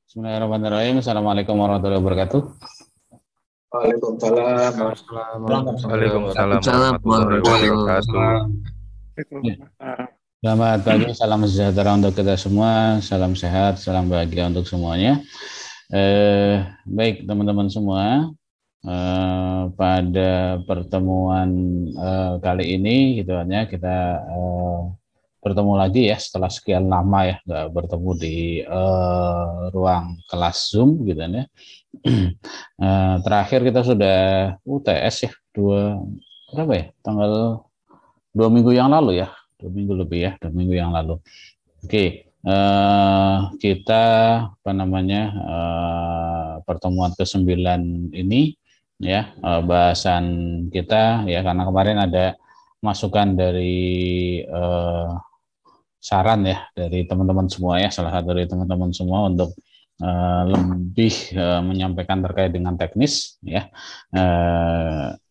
Bismillahirrahmanirrahim. Assalamualaikum warahmatullahi wabarakatuh. Waalaikumsalam Waalaikumsalam Salam warahmatullahi warahmatullahi wabarakatuh. Ya. Selamat pagi, salam sejahtera untuk kita semua, salam sehat, salam bahagia untuk semuanya. Baik teman-teman semua, pada pertemuan kali ini gitu ya, kita bertemu lagi ya setelah sekian lama ya nggak bertemu di ruang kelas Zoom gitu ya. Terakhir kita sudah UTS ya berapa ya, tanggal 2 minggu yang lalu ya, 2 minggu lebih ya, 2 minggu yang lalu. Oke, kita pertemuan ke-9 ini ya, bahasan kita ya, karena kemarin ada masukan dari saran ya dari teman-teman semua ya, salah satu dari teman-teman semua untuk lebih menyampaikan terkait dengan teknis ya.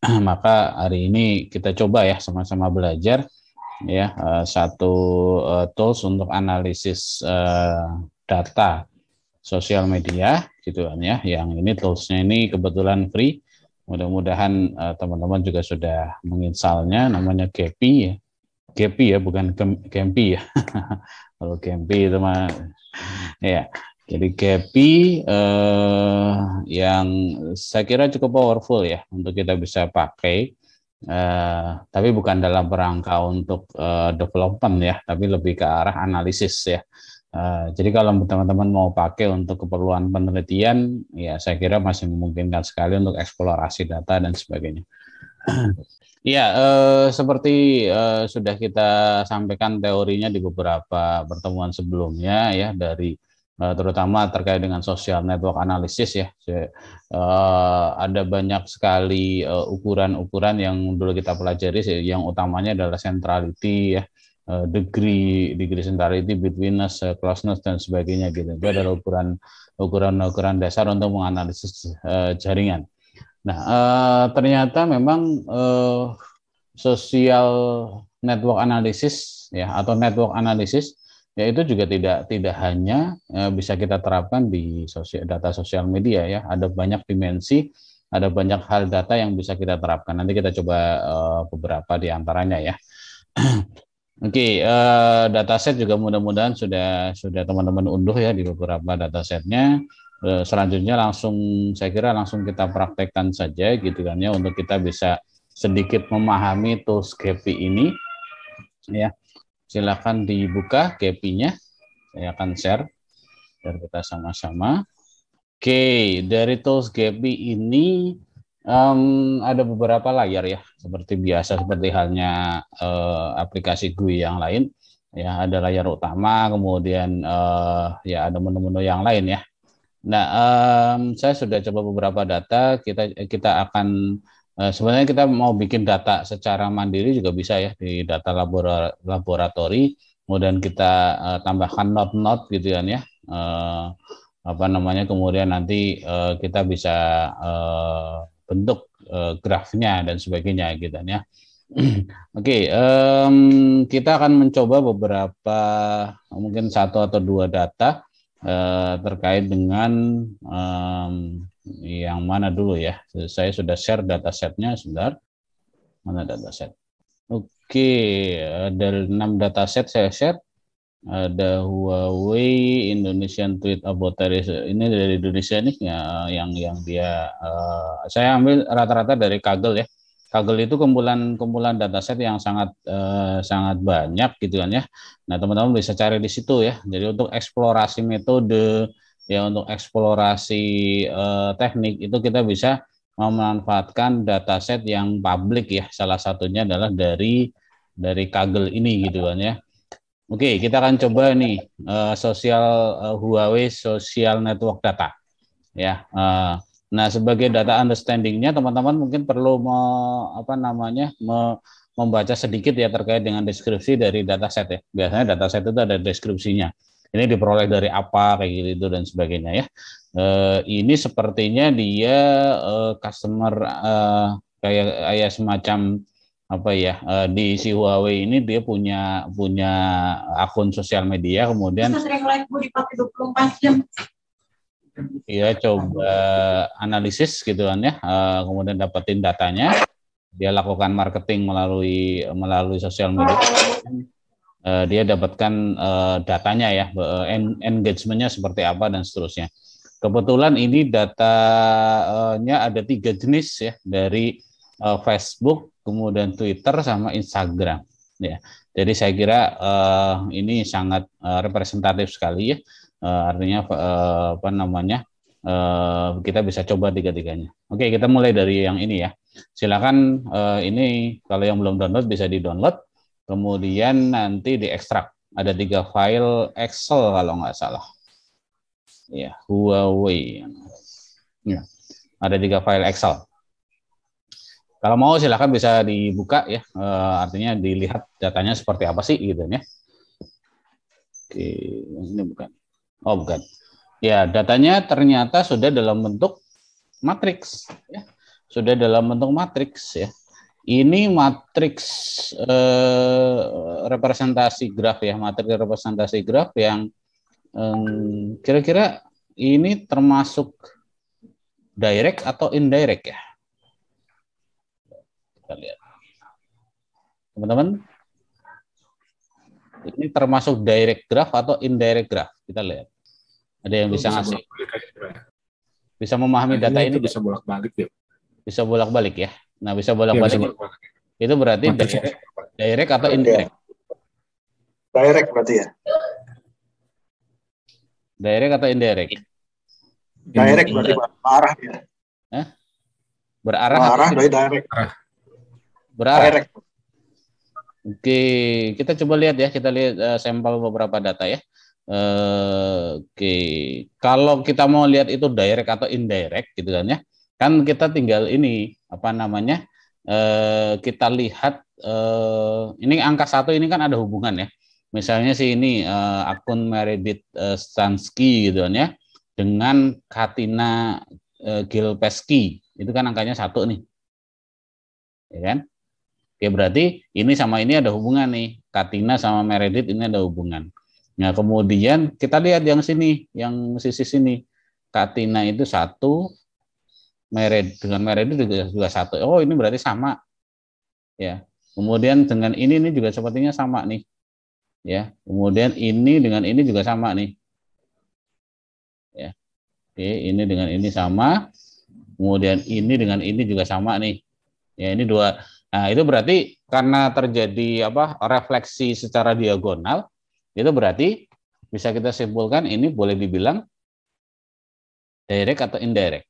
Maka hari ini kita coba ya sama-sama belajar ya satu tools untuk analisis data sosial media gitu kan ya. Yang ini toolsnya ini kebetulan free. Mudah-mudahan teman-teman juga sudah menginstalnya, namanya Gepi ya. Gepi ya, bukan Gempi ya. Kalau Gempi itu mah ya. Jadi Gepi yang saya kira cukup powerful ya untuk kita bisa pakai, tapi bukan dalam rangka untuk development ya, tapi lebih ke arah analisis ya. Jadi kalau teman-teman mau pakai untuk keperluan penelitian, ya saya kira masih memungkinkan sekali untuk eksplorasi data dan sebagainya. Ya, seperti sudah kita sampaikan teorinya di beberapa pertemuan sebelumnya ya, dari terutama terkait dengan social network analysis ya. Ada banyak sekali ukuran-ukuran yang dulu kita pelajari, yang utamanya adalah centrality ya, degree centrality, betweenness, closeness dan sebagainya gitu. Itu adalah ukuran dasar untuk menganalisis jaringan. Nah, ternyata memang social network analysis ya, atau network analysis ya, itu juga tidak hanya bisa kita terapkan di data sosial media ya. Ada banyak dimensi, ada banyak hal data yang bisa kita terapkan. Nanti kita coba beberapa di antaranya ya. Oke, dataset juga mudah-mudahan sudah teman-teman unduh ya di beberapa datasetnya. Selanjutnya saya kira langsung kita praktekkan saja gitu kan ya, untuk kita bisa sedikit memahami tools Gepi ini ya. Silakan dibuka Gepi-nya, saya akan share biar kita sama-sama. Oke, dari tools Gepi ini ada beberapa layar ya, seperti biasa, seperti halnya aplikasi GUI yang lain ya. Ada layar utama, kemudian ya ada menu-menu yang lain ya. Nah, saya sudah coba beberapa data. Kita akan sebenarnya kita mau bikin data secara mandiri juga bisa ya, di data laboratori. Kemudian kita tambahkan not gitu kan ya. Kemudian nanti kita bisa bentuk grafnya dan sebagainya gitu kan ya. Oke, kita akan mencoba beberapa, mungkin 1 atau 2 data terkait dengan yang mana dulu ya. Saya sudah share datasetnya, sebentar. Mana dataset? Oke, ada 6 dataset saya share. Ada Huawei Indonesian Tweet About Terrorism. Ini dari Indonesia nih ya, yang dia saya ambil rata-rata dari Kaggle ya. Kaggle itu kumpulan dataset yang sangat banyak gitu kan ya. Nah, teman-teman bisa cari di situ ya. Jadi untuk eksplorasi metode ya, untuk eksplorasi teknik, itu kita bisa memanfaatkan dataset yang publik ya. Salah satunya adalah dari Kaggle ini gitu kan ya. Oke, kita akan coba nih Huawei Social Network Data ya. Nah, sebagai data understanding-nya, teman-teman mungkin perlu membaca sedikit ya terkait dengan deskripsi dari dataset ya. Biasanya dataset itu ada deskripsinya. Ini diperoleh dari apa kayak gitu dan sebagainya ya. Ini sepertinya dia customer kayak semacam apa ya, di si Huawei ini dia punya akun sosial media, kemudian dia coba analisis gitu kan ya, kemudian dapetin datanya, dia lakukan marketing melalui sosial media, dia dapatkan datanya ya, engagementnya seperti apa dan seterusnya. Kebetulan ini datanya ada 3 jenis ya, dari Facebook, kemudian Twitter sama Instagram ya. Jadi saya kira ini sangat representatif sekali ya. Artinya apa namanya, kita bisa coba tiga-tiganya. Oke, kita mulai dari yang ini ya. Silakan, ini kalau yang belum download bisa di-download, kemudian nanti diekstrak. Ada 3 file Excel kalau nggak salah. Ya, Huawei. Ya, ada 3 file Excel. Kalau mau silakan bisa dibuka ya, artinya dilihat datanya seperti apa sih gitu ya. Oke, ini bukan. Oh, bukan. Ya, datanya ternyata sudah dalam bentuk matriks ya. Sudah dalam bentuk matriks ya. Ini matriks representasi graf ya, matriks representasi graf yang kira-kira ini termasuk direct atau indirect ya? Kita lihat. Teman-teman, ini termasuk direct graph atau indirect graph? Kita lihat. Ada yang bisa ngasih? Bisa memahami data ini? Bisa bolak-balik ya? Bisa bolak-balik ya? Nah, bisa bolak-balik. Ya, itu berarti direct atau indirect? Direct berarti ya? Direct atau indirect? Direct berarti berarah ya? Berarah? Berarah dari direct. Berarah. Direct. Oke, kita coba lihat ya. Kita lihat sampel beberapa data ya. Oke, kalau kita mau lihat itu direct atau indirect gitu kan ya, kan kita tinggal ini apa namanya, kita lihat ini angka 1 ini kan ada hubungan ya. Misalnya sih ini akun Meredith Stansky gitu kan ya, dengan Katina Gilpeski, itu kan angkanya 1 nih, ya kan? Oke, berarti ini sama ini ada hubungan nih, Katina sama Meredith ini ada hubungan. Nah, kemudian kita lihat yang sini, yang sisi sini, Katina itu 1, dengan Meredith juga 1. Oh, ini berarti sama, ya. Kemudian dengan ini juga sepertinya sama nih, ya. Kemudian ini dengan ini juga sama nih, ya. Oke, ini dengan ini sama. Kemudian ini dengan ini juga sama nih, ya. Ini 2. Nah, itu berarti karena terjadi refleksi secara diagonal. Itu berarti bisa kita simpulkan ini boleh dibilang direct atau indirect.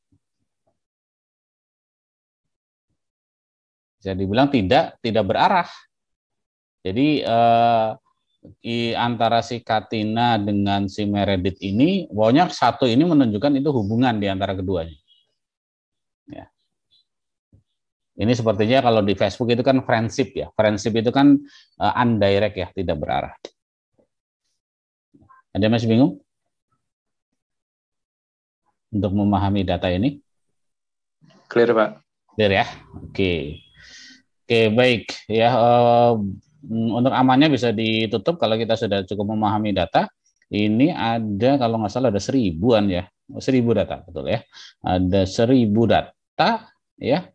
Bisa dibilang tidak berarah. Jadi antara si Katina dengan si Meredith ini, pokoknya 1 ini menunjukkan itu hubungan di antara keduanya. Ya. Ini sepertinya kalau di Facebook itu kan friendship ya. Friendship itu kan undirect ya, tidak berarah. Ada masih bingung untuk memahami data ini? Clear, Pak. Clear ya? Oke. Oke, baik ya. Untuk amannya bisa ditutup kalau kita sudah cukup memahami data. Ini ada kalau nggak salah ada 1000-an ya, 1000 data, betul ya. Ada 1000 data ya,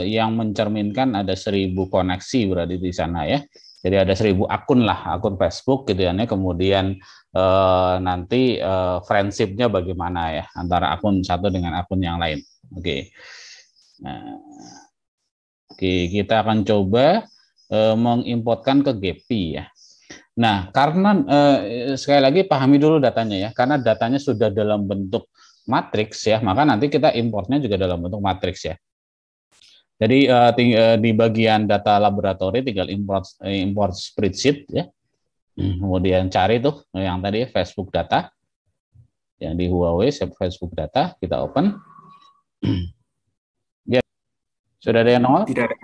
yang mencerminkan ada 1000 koneksi berarti di sana ya. Jadi ada 1000 akun lah, akun Facebook gitu ya. Kemudian nanti friendship-nya bagaimana ya antara akun satu dengan akun yang lain. Oke. Nah, oke, kita akan coba mengimportkan ke Gephi ya. Nah, karena sekali lagi pahami dulu datanya ya, karena datanya sudah dalam bentuk matriks ya, maka nanti kita importnya juga dalam bentuk matriks ya. Jadi di bagian data laboratori tinggal import spreadsheet ya. Kemudian cari tuh yang tadi Facebook data. Yang di Huawei Facebook data, kita open. Ya. Sudah ada yang nongol? Tidak ada.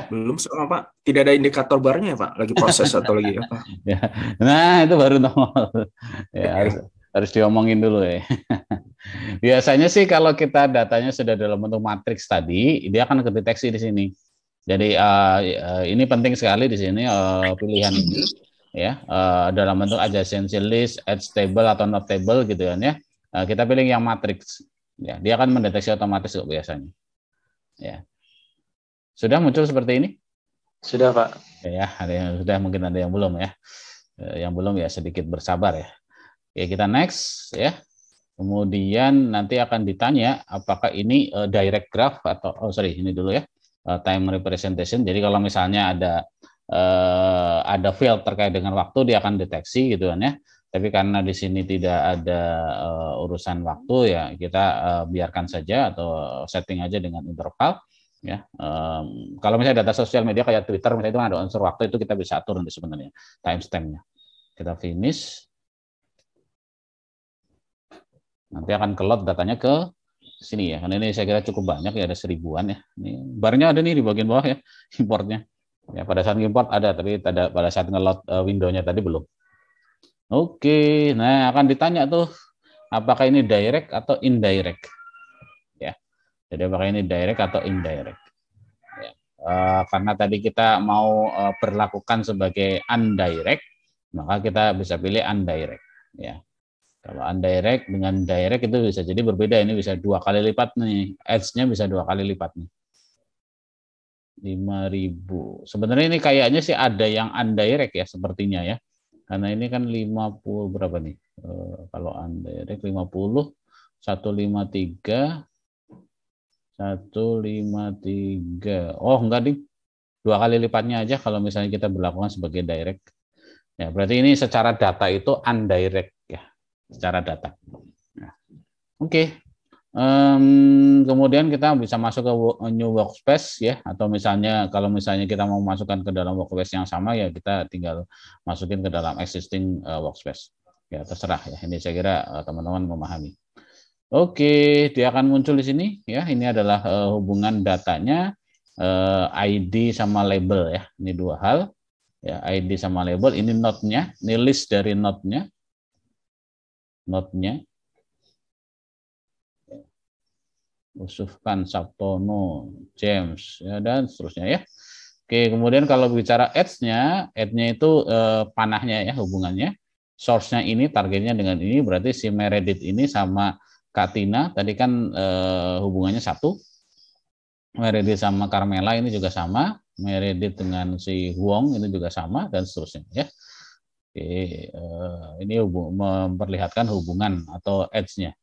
Belum sama Pak. Tidak ada indikator barnya ya Pak, lagi proses atau lagi apa? Ya. Nah, itu baru nongol. Ya, harus diomongin dulu ya. Biasanya sih kalau kita datanya sudah dalam bentuk matriks tadi, dia akan kedeteksi di sini. Jadi ini penting sekali di sini pilihan ini ya, dalam bentuk adjacency list, edge table atau not table gitu kan ya. Kita pilih yang matriks. Ya, dia akan mendeteksi otomatis kok biasanya. Ya. Sudah muncul seperti ini? Sudah, Pak. Ya, ada yang sudah, mungkin ada yang belum ya. Yang belum ya sedikit bersabar ya. Oke, kita next ya. Kemudian nanti akan ditanya apakah ini direct graph atau ini dulu ya. Time representation. Jadi kalau misalnya ada field terkait dengan waktu, dia akan deteksi gitu kan ya. Tapi karena di sini tidak ada urusan waktu ya, kita biarkan saja atau setting aja dengan interval ya. Kalau misalnya data sosial media kayak Twitter misalnya itu ada unsur waktu, itu kita bisa atur nanti sebenarnya timestampnya. Kita finish. Nanti akan ke-load datanya ke sini ya. Karena ini saya kira cukup banyak ya, ada 1000-an ya. Ini barnya ada nih di bagian bawah ya, importnya. Ya, pada saat import ada, tapi pada saat nge-load window-nya tadi belum. Oke, nah akan ditanya tuh apakah ini direct atau indirect, ya. Jadi apakah ini direct atau indirect? Ya. Karena tadi kita mau perlakukan sebagai undirect, maka kita bisa pilih undirect, ya. Kalau undirect dengan direct itu bisa jadi berbeda. Ini bisa 2 kali lipat nih, edge-nya bisa 2 kali lipat nih. 5.000. Sebenarnya ini kayaknya sih ada yang undirect ya sepertinya ya. Karena ini kan 50 berapa nih? Kalau undirect 50, 153, 153. Oh, enggak nih. 2 kali lipatnya aja kalau misalnya kita berlakukan sebagai direct. Ya, berarti ini secara data itu undirect ya, secara data. Nah, oke. Kemudian kita bisa masuk ke new workspace ya, atau misalnya kalau misalnya kita mau masukkan ke dalam workspace yang sama ya, kita tinggal masukin ke dalam existing workspace ya, terserah ya. Ini saya kira teman-teman memahami. Oke, dia akan muncul di sini ya. Ini adalah hubungan datanya, ID sama label ya. Ini 2 hal ya, ID sama label. Ini node-nya, ini list dari node-nya. Usufkan, Sabtono, James, ya, dan seterusnya ya. Oke, kemudian kalau bicara ads-nya itu panahnya ya, hubungannya. Source-nya ini, targetnya dengan ini, berarti si Meredith ini sama Katina, tadi kan hubungannya 1. Meredith sama Carmela ini juga sama. Meredith dengan si Huong ini juga sama, dan seterusnya ya. Oke, ini memperlihatkan hubungan atau ads-nya.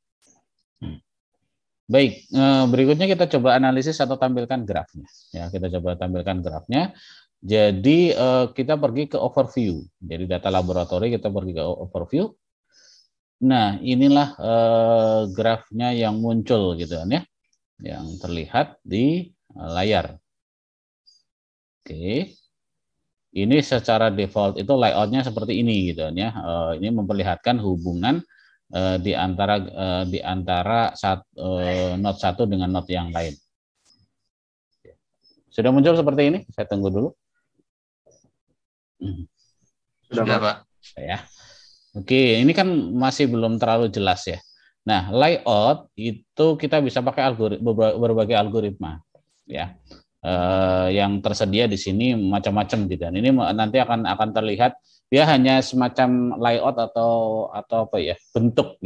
Baik, berikutnya kita coba analisis atau tampilkan grafnya. Ya, kita coba tampilkan grafnya. Jadi kita pergi ke overview. Jadi data laboratori kita pergi ke overview. Nah, inilah grafnya yang muncul gitu kan ya, yang terlihat di layar. Oke, ini secara default itu layoutnya seperti ini gitu kan ya. Ini memperlihatkan hubungan di antara node 1 dengan node yang lain. Sudah muncul seperti ini? Saya tunggu dulu. Sudah, Pak. Ya. Oke, ini kan masih belum terlalu jelas ya. Nah, layout itu kita bisa pakai berbagai algoritma ya. Yang tersedia di sini macam-macam gitu. Dan ini nanti akan terlihat. Dia hanya semacam layout atau apa ya, bentuk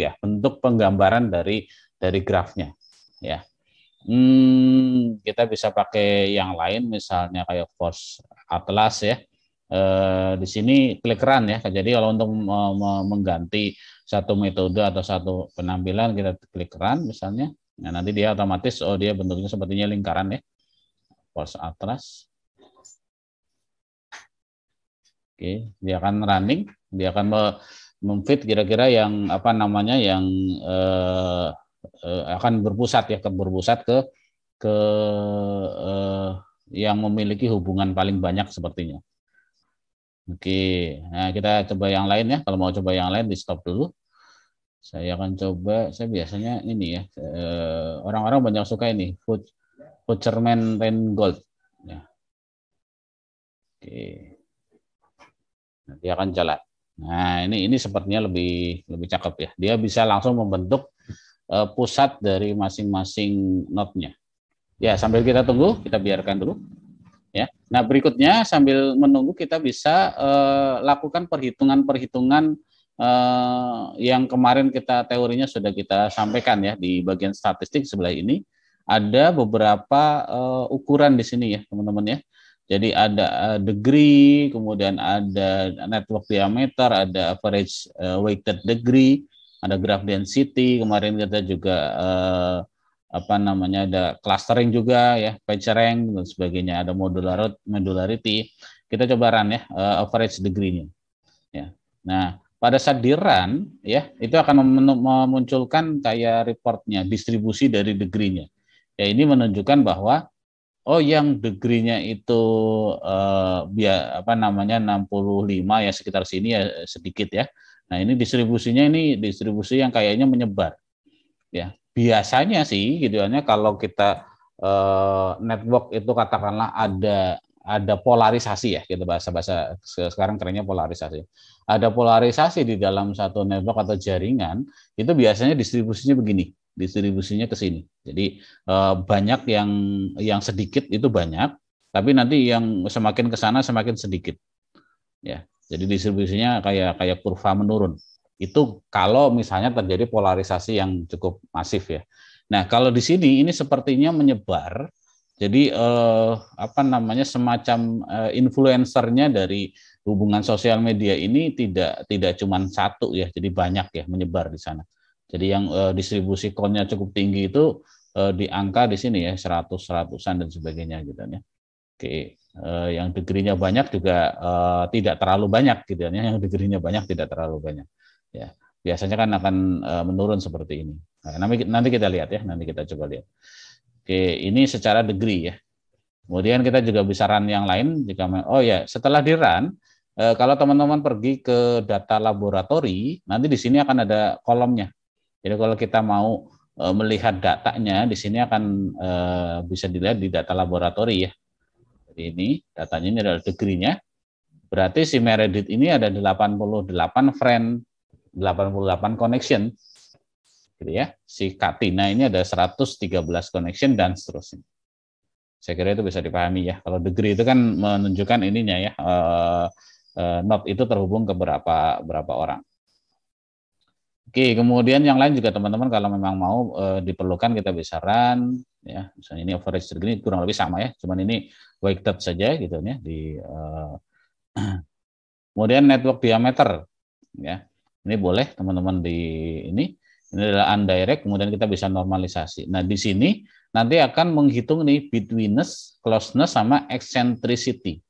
penggambaran dari grafnya ya. Kita bisa pakai yang lain misalnya kayak Force Atlas ya. Di sini klik run ya. Jadi kalau untuk mengganti satu metode atau satu penampilan kita klik run misalnya. Nah, nanti dia otomatis dia bentuknya sepertinya lingkaran ya. Force Atlas. Oke, dia akan running, dia akan memfit kira-kira yang yang akan berpusat ke yang memiliki hubungan paling banyak sepertinya. Oke, nah kita coba yang lain ya. Kalau mau coba yang lain di stop dulu. Saya akan coba, saya biasanya ini ya, orang-orang banyak suka ini, Futurman Reingold. Ya. Oke. Nanti akan jalan. Nah, ini sepertinya lebih cakep ya. Dia bisa langsung membentuk pusat dari masing-masing node-nya. Ya, sambil kita tunggu, kita biarkan dulu. Ya. Nah, berikutnya sambil menunggu kita bisa lakukan perhitungan-perhitungan yang kemarin kita teorinya sudah kita sampaikan ya di bagian statistik sebelah ini, ada beberapa ukuran di sini ya teman-teman ya. Jadi ada degree, kemudian ada network diameter, ada average weighted degree, ada graph density. Kemarin kita juga ada clustering juga ya, PageRank dan sebagainya, ada modularity. Kita coba run ya average degree-nya. Ya. Nah, pada saat di run ya, itu akan memunculkan kayak reportnya, distribusi dari degree-nya. Ya, ini menunjukkan bahwa yang degree-nya itu 65 ya, sekitar sini ya sedikit ya. Nah, ini distribusinya distribusi yang kayaknya menyebar. Ya, biasanya sih gitu ya, kalau kita network itu katakanlah ada polarisasi ya, gitu bahasa sekarang kerennya polarisasi. Ada polarisasi di dalam satu network atau jaringan, itu biasanya distribusinya begini, distribusinya ke sini. Jadi banyak yang sedikit itu banyak, tapi nanti yang semakin ke sana semakin sedikit. Ya, jadi distribusinya kayak kurva menurun. Itu kalau misalnya terjadi polarisasi yang cukup masif ya. Nah, kalau di sini ini sepertinya menyebar. Jadi semacam influencernya dari hubungan sosial media ini tidak cuma satu ya, jadi banyak ya menyebar di sana. Jadi yang distribusi count-nya cukup tinggi itu di angka di sini ya 100-100-an dan sebagainya gitu ya. Oke, yang degree-nya banyak juga tidak terlalu banyak gitu ya. Yang degree-nya banyak tidak terlalu banyak. Ya, biasanya kan akan menurun seperti ini. Nah, nanti kita lihat ya, nanti kita coba lihat. Oke, ini secara degree ya. Kemudian kita juga bisa run yang lain jika setelah di run, kalau teman-teman pergi ke data laboratori, nanti di sini akan ada kolomnya. Jadi kalau kita mau melihat datanya, di sini akan bisa dilihat di data laboratori ya. Jadi ini datanya ini adalah degree-nya. Berarti si Meredith ini ada 88 friend, 88 connection. Gitu ya. Si Katina ini ada 113 connection dan seterusnya. Saya kira itu bisa dipahami ya. Kalau degree itu kan menunjukkan ininya ya, node itu terhubung ke berapa orang. Oke, kemudian yang lain juga teman-teman kalau memang mau diperlukan kita bisa run ya. Misalnya ini average degree kurang lebih sama ya, cuman ini weighted saja gitu ya kemudian network diameter ya. Ini boleh teman-teman ini adalah undirect, kemudian kita bisa normalisasi. Nah, di sini nanti akan menghitung nih betweenness, closeness sama eccentricity.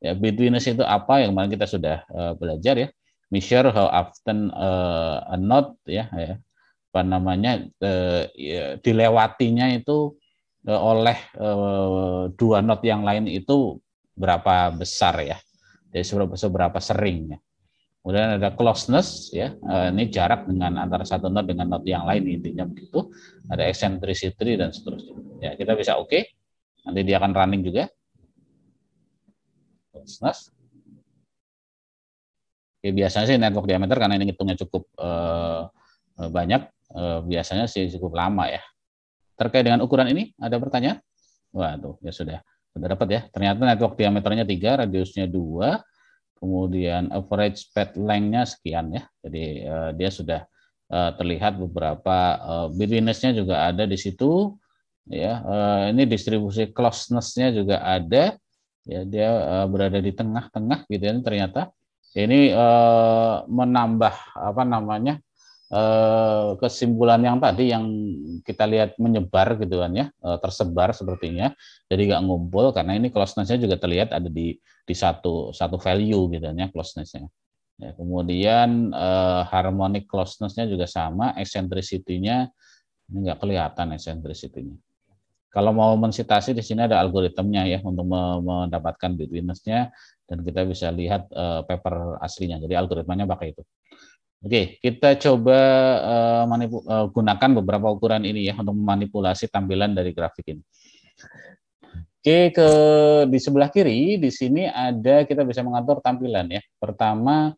Ya, betweenness itu apa yang kemarin kita sudah belajar ya. Measure how often a node dilewatinya itu oleh dua node yang lain itu berapa besar ya. Jadi seberapa sering ya. Kemudian ada closeness ya, ini jarak dengan antara satu node dengan node yang lain, intinya begitu. Ada eccentricity dan seterusnya. Ya, kita bisa oke. Nanti dia akan running juga. Closeness. Oke, biasanya sih network diameter karena ini hitungnya cukup banyak, biasanya sih cukup lama ya. Terkait dengan ukuran ini ada pertanyaan? Waduh, ya sudah dapat ya. Ternyata network diameternya 3, radiusnya 2. Kemudian average path length-nya sekian ya. Jadi dia sudah terlihat beberapa betweenness-nya juga ada di situ ya. Ini distribusi closeness-nya juga ada ya, dia berada di tengah-tengah gitu ya ternyata. Ini menambah kesimpulan yang tadi yang kita lihat menyebar gitu kan ya, tersebar sepertinya, jadi nggak ngumpul karena ini closeness-nya juga terlihat ada di satu value gitu kan ya closeness-nya. Ya, kemudian harmonic closeness-nya juga sama, eccentricity-nya ini nggak kelihatan eccentricity-nya. Kalau mau mensitasi di sini ada algoritmnya ya untuk mendapatkan betweenness-nya dan kita bisa lihat paper aslinya. Jadi algoritmanya pakai itu. Oke, kita coba gunakan beberapa ukuran ini ya untuk memanipulasi tampilan dari grafik ini. Oke, di sebelah kiri di sini kita bisa mengatur tampilan ya. Pertama,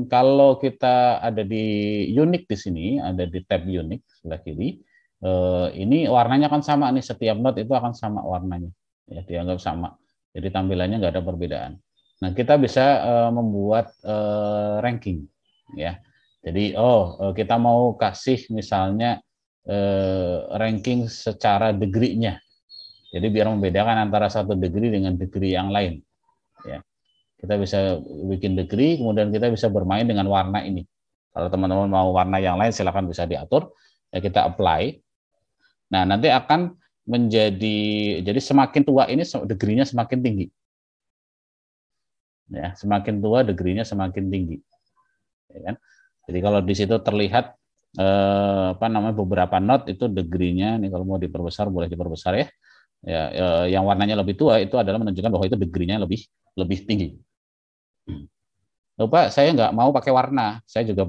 kalau kita ada di unique di sini, ada di tab unique sebelah kiri, ini warnanya akan sama nih, setiap node itu akan sama warnanya, ya dianggap sama. Jadi tampilannya nggak ada perbedaan. Nah, kita bisa membuat ranking. ya. Jadi kita mau kasih misalnya ranking secara degree-nya. Jadi biar membedakan antara satu degree dengan degree yang lain. Ya. Kita bisa bikin degree, kemudian kita bisa bermain dengan warna ini. Kalau teman-teman mau warna yang lain, silakan bisa diatur. Ya, kita apply. Nah, nanti akan jadi semakin tua ini degree-nya semakin tinggi. Ya, semakin tua degree-nya semakin tinggi. Ya kan? Jadi kalau di situ terlihat beberapa not itu degree-nya, ini kalau mau diperbesar boleh diperbesar ya. Yang warnanya lebih tua itu adalah menunjukkan bahwa itu degree-nya lebih tinggi. Pak, saya nggak mau pakai warna, saya juga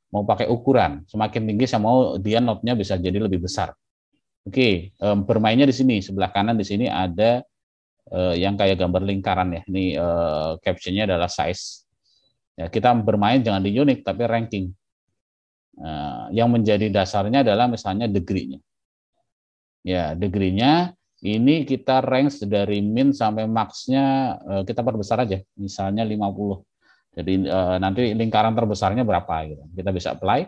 mau pakai ukuran. Semakin tinggi saya mau dia notnya bisa jadi lebih besar. Oke, bermainnya di sini sebelah kanan di sini ada yang kayak gambar lingkaran ya. Ini captionnya adalah size. Ya, kita bermain jangan di unit tapi ranking. Yang menjadi dasarnya adalah misalnya degree-nya. Ya, degree-nya ini kita range dari min sampai max-nya kita perbesar aja, misalnya 50. Jadi nanti lingkaran terbesarnya berapa gitu. Kita bisa apply.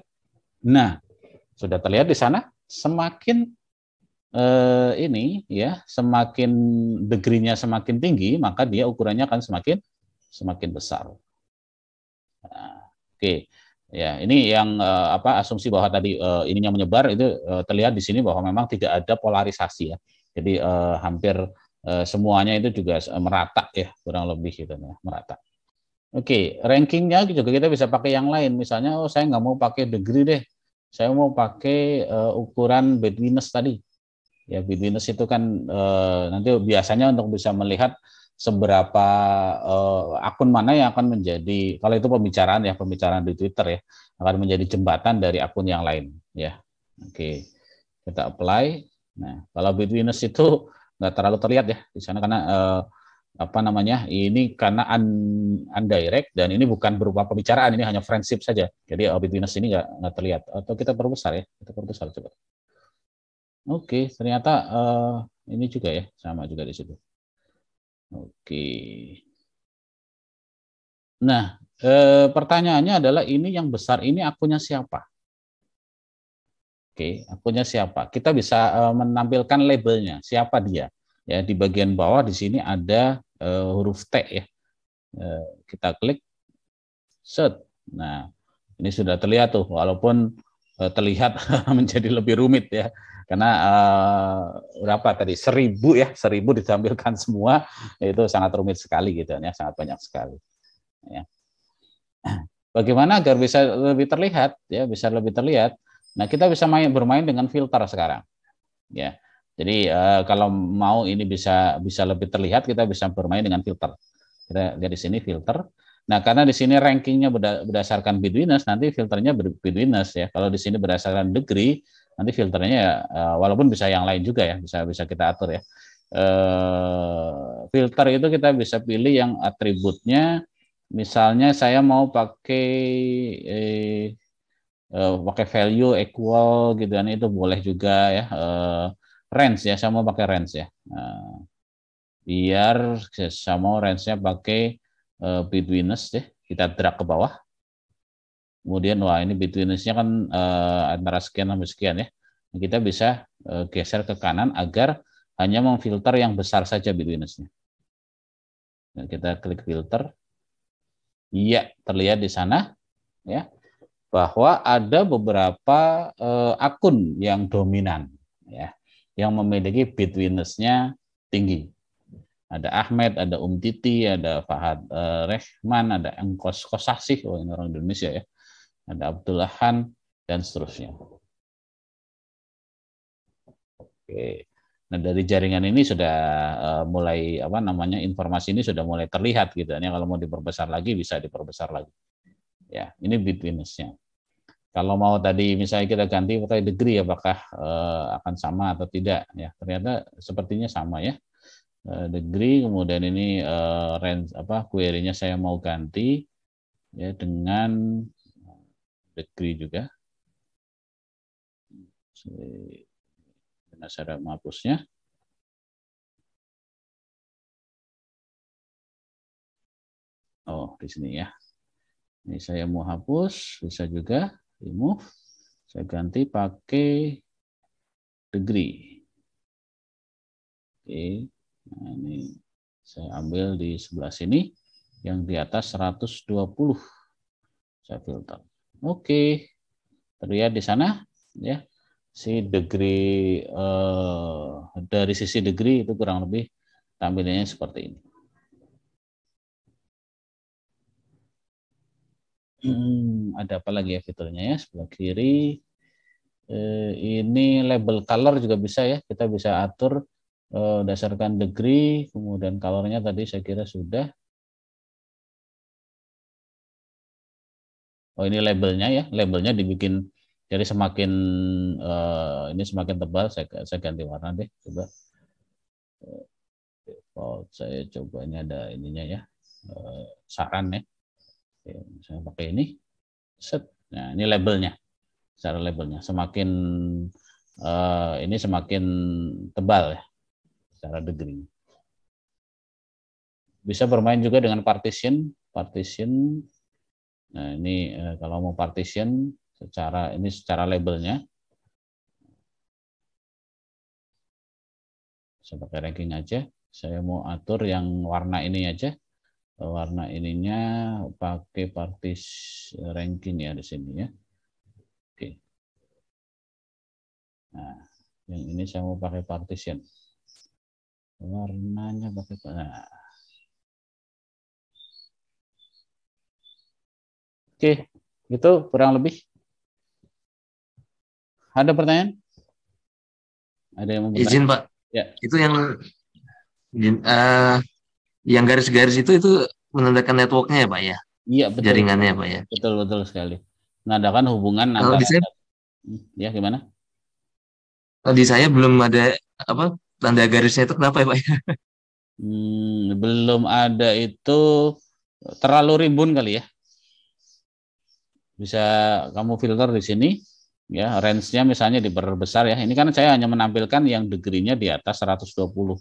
Nah, sudah terlihat di sana semakin ini ya, semakin degree-nya semakin tinggi, maka dia ukurannya akan semakin besar. Nah, oke. Ya, ini yang asumsi bahwa tadi ininya menyebar itu terlihat di sini bahwa memang tidak ada polarisasi ya. Jadi hampir semuanya itu juga merata ya, kurang lebih gitu ya, merata. Oke, rankingnya juga kita bisa pakai yang lain. Misalnya, saya nggak mau pakai degree deh, saya mau pakai ukuran Bedwiness tadi. Ya, Bedwiness itu kan nanti biasanya untuk bisa melihat seberapa akun mana yang akan menjadi, kalau itu pembicaraan di Twitter ya, akan menjadi jembatan dari akun yang lain ya. Oke, kita apply. Nah, kalau Bedwiness itu nggak terlalu terlihat ya di sana karena ini karena undirect dan ini bukan berupa pembicaraan, ini hanya friendship saja. Jadi Bedwiness ini nggak terlihat. Atau kita perbesar ya, kita perbesar coba. Oke, ternyata ini juga ya, sama juga di situ. Oke. Nah, pertanyaannya adalah ini yang besar ini akunnya siapa? Oke, akunnya siapa? Kita bisa menampilkan labelnya, siapa dia. Ya, di bagian bawah di sini ada huruf T ya. Kita klik set. Nah, ini sudah terlihat tuh, walaupun terlihat menjadi lebih rumit ya. Karena berapa tadi 1.000 ya, 1.000 ditampilkan semua itu sangat rumit sekali gitu ya, sangat banyak sekali. Ya. Bagaimana agar bisa lebih terlihat ya, bisa lebih terlihat. Nah, kita bisa bermain dengan filter sekarang. Ya. Jadi kalau mau ini bisa lebih terlihat, kita bisa bermain dengan filter. Kita lihat di sini filter. Nah, karena di sini rankingnya berdasarkan Bedwiness, nanti filternya Bedwiness ya. Kalau di sini berdasarkan degree, nanti filternya walaupun bisa yang lain juga ya, bisa kita atur ya. Filter itu kita bisa pilih yang atributnya, misalnya saya mau pakai value equal gitu kan, itu boleh juga ya. Range ya, saya mau pakai range ya. Biar saya mau range-nya pakai Bedwiness ya, kita drag ke bawah. Kemudian wah ini Bedwiness-nya kan antara sekian sampai sekian ya. Kita bisa geser ke kanan agar hanya memfilter yang besar saja Bedwiness-nya. Nah, kita klik filter. Iya, terlihat di sana ya bahwa ada beberapa akun yang dominan ya, yang memiliki Bedwiness-nya tinggi. Ada Ahmed, ada Titi, ada Fahad Rehman, ada Engkos Kosasih, ini orang Indonesia ya, ada Abdullah Han, dan seterusnya. Oke. Nah, dari jaringan ini sudah mulai informasi ini sudah mulai terlihat gitu ya. Kalau mau diperbesar lagi bisa diperbesar lagi. Ya, ini Bedwiness-nya. Kalau mau tadi misalnya kita ganti pakai degree, apakah akan sama atau tidak ya? Ternyata sepertinya sama ya. Degree, kemudian ini range query-nya saya mau ganti ya dengan degree juga. Dengan cara menghapusnya. Oh, di sini ya. Ini saya mau hapus, bisa juga remove. Saya ganti pakai degree. Oke, nah ini saya ambil di sebelah sini, yang di atas 120. Saya filter. Oke, terlihat di sana ya, si degree dari sisi degree itu kurang lebih tampilannya seperti ini. Ada apa lagi ya fiturnya ya, sebelah kiri. Ini label color juga bisa ya, kita bisa atur berdasarkan degree, kemudian colornya tadi saya kira sudah. Oh ini labelnya ya, labelnya dibikin jadi semakin ini semakin tebal, saya ganti warna deh, coba. Default saya coba, ini ada ininya ya, saran ya. Oke, saya pakai ini, set. Nah ini labelnya, secara labelnya semakin ini semakin tebal ya, secara degree. Bisa bermain juga dengan partition. Nah ini kalau mau partition secara ini secara labelnya, saya pakai ranking aja. Saya mau atur yang warna ini aja, warna ininya pakai ranking ya di sini ya. Oke. Nah yang ini saya mau pakai partition, warnanya pakai. Nah. Oke, itu kurang lebih. Ada pertanyaan? Ada yang mau bertanya? Izin Pak, Ya. itu yang garis-garis itu menandakan networknya ya Pak ya? Iya betul. Jaringannya Pak ya? Betul sekali. Menandakan hubungan Kalau antara. di saya, Ya gimana? kalau di saya belum ada apa tanda garisnya itu kenapa ya Pak ya? Belum ada, itu terlalu rimbun kali ya. Bisa kamu filter di sini ya, range-nya misalnya diperbesar ya. Ini kan saya hanya menampilkan yang degree-nya di atas 120.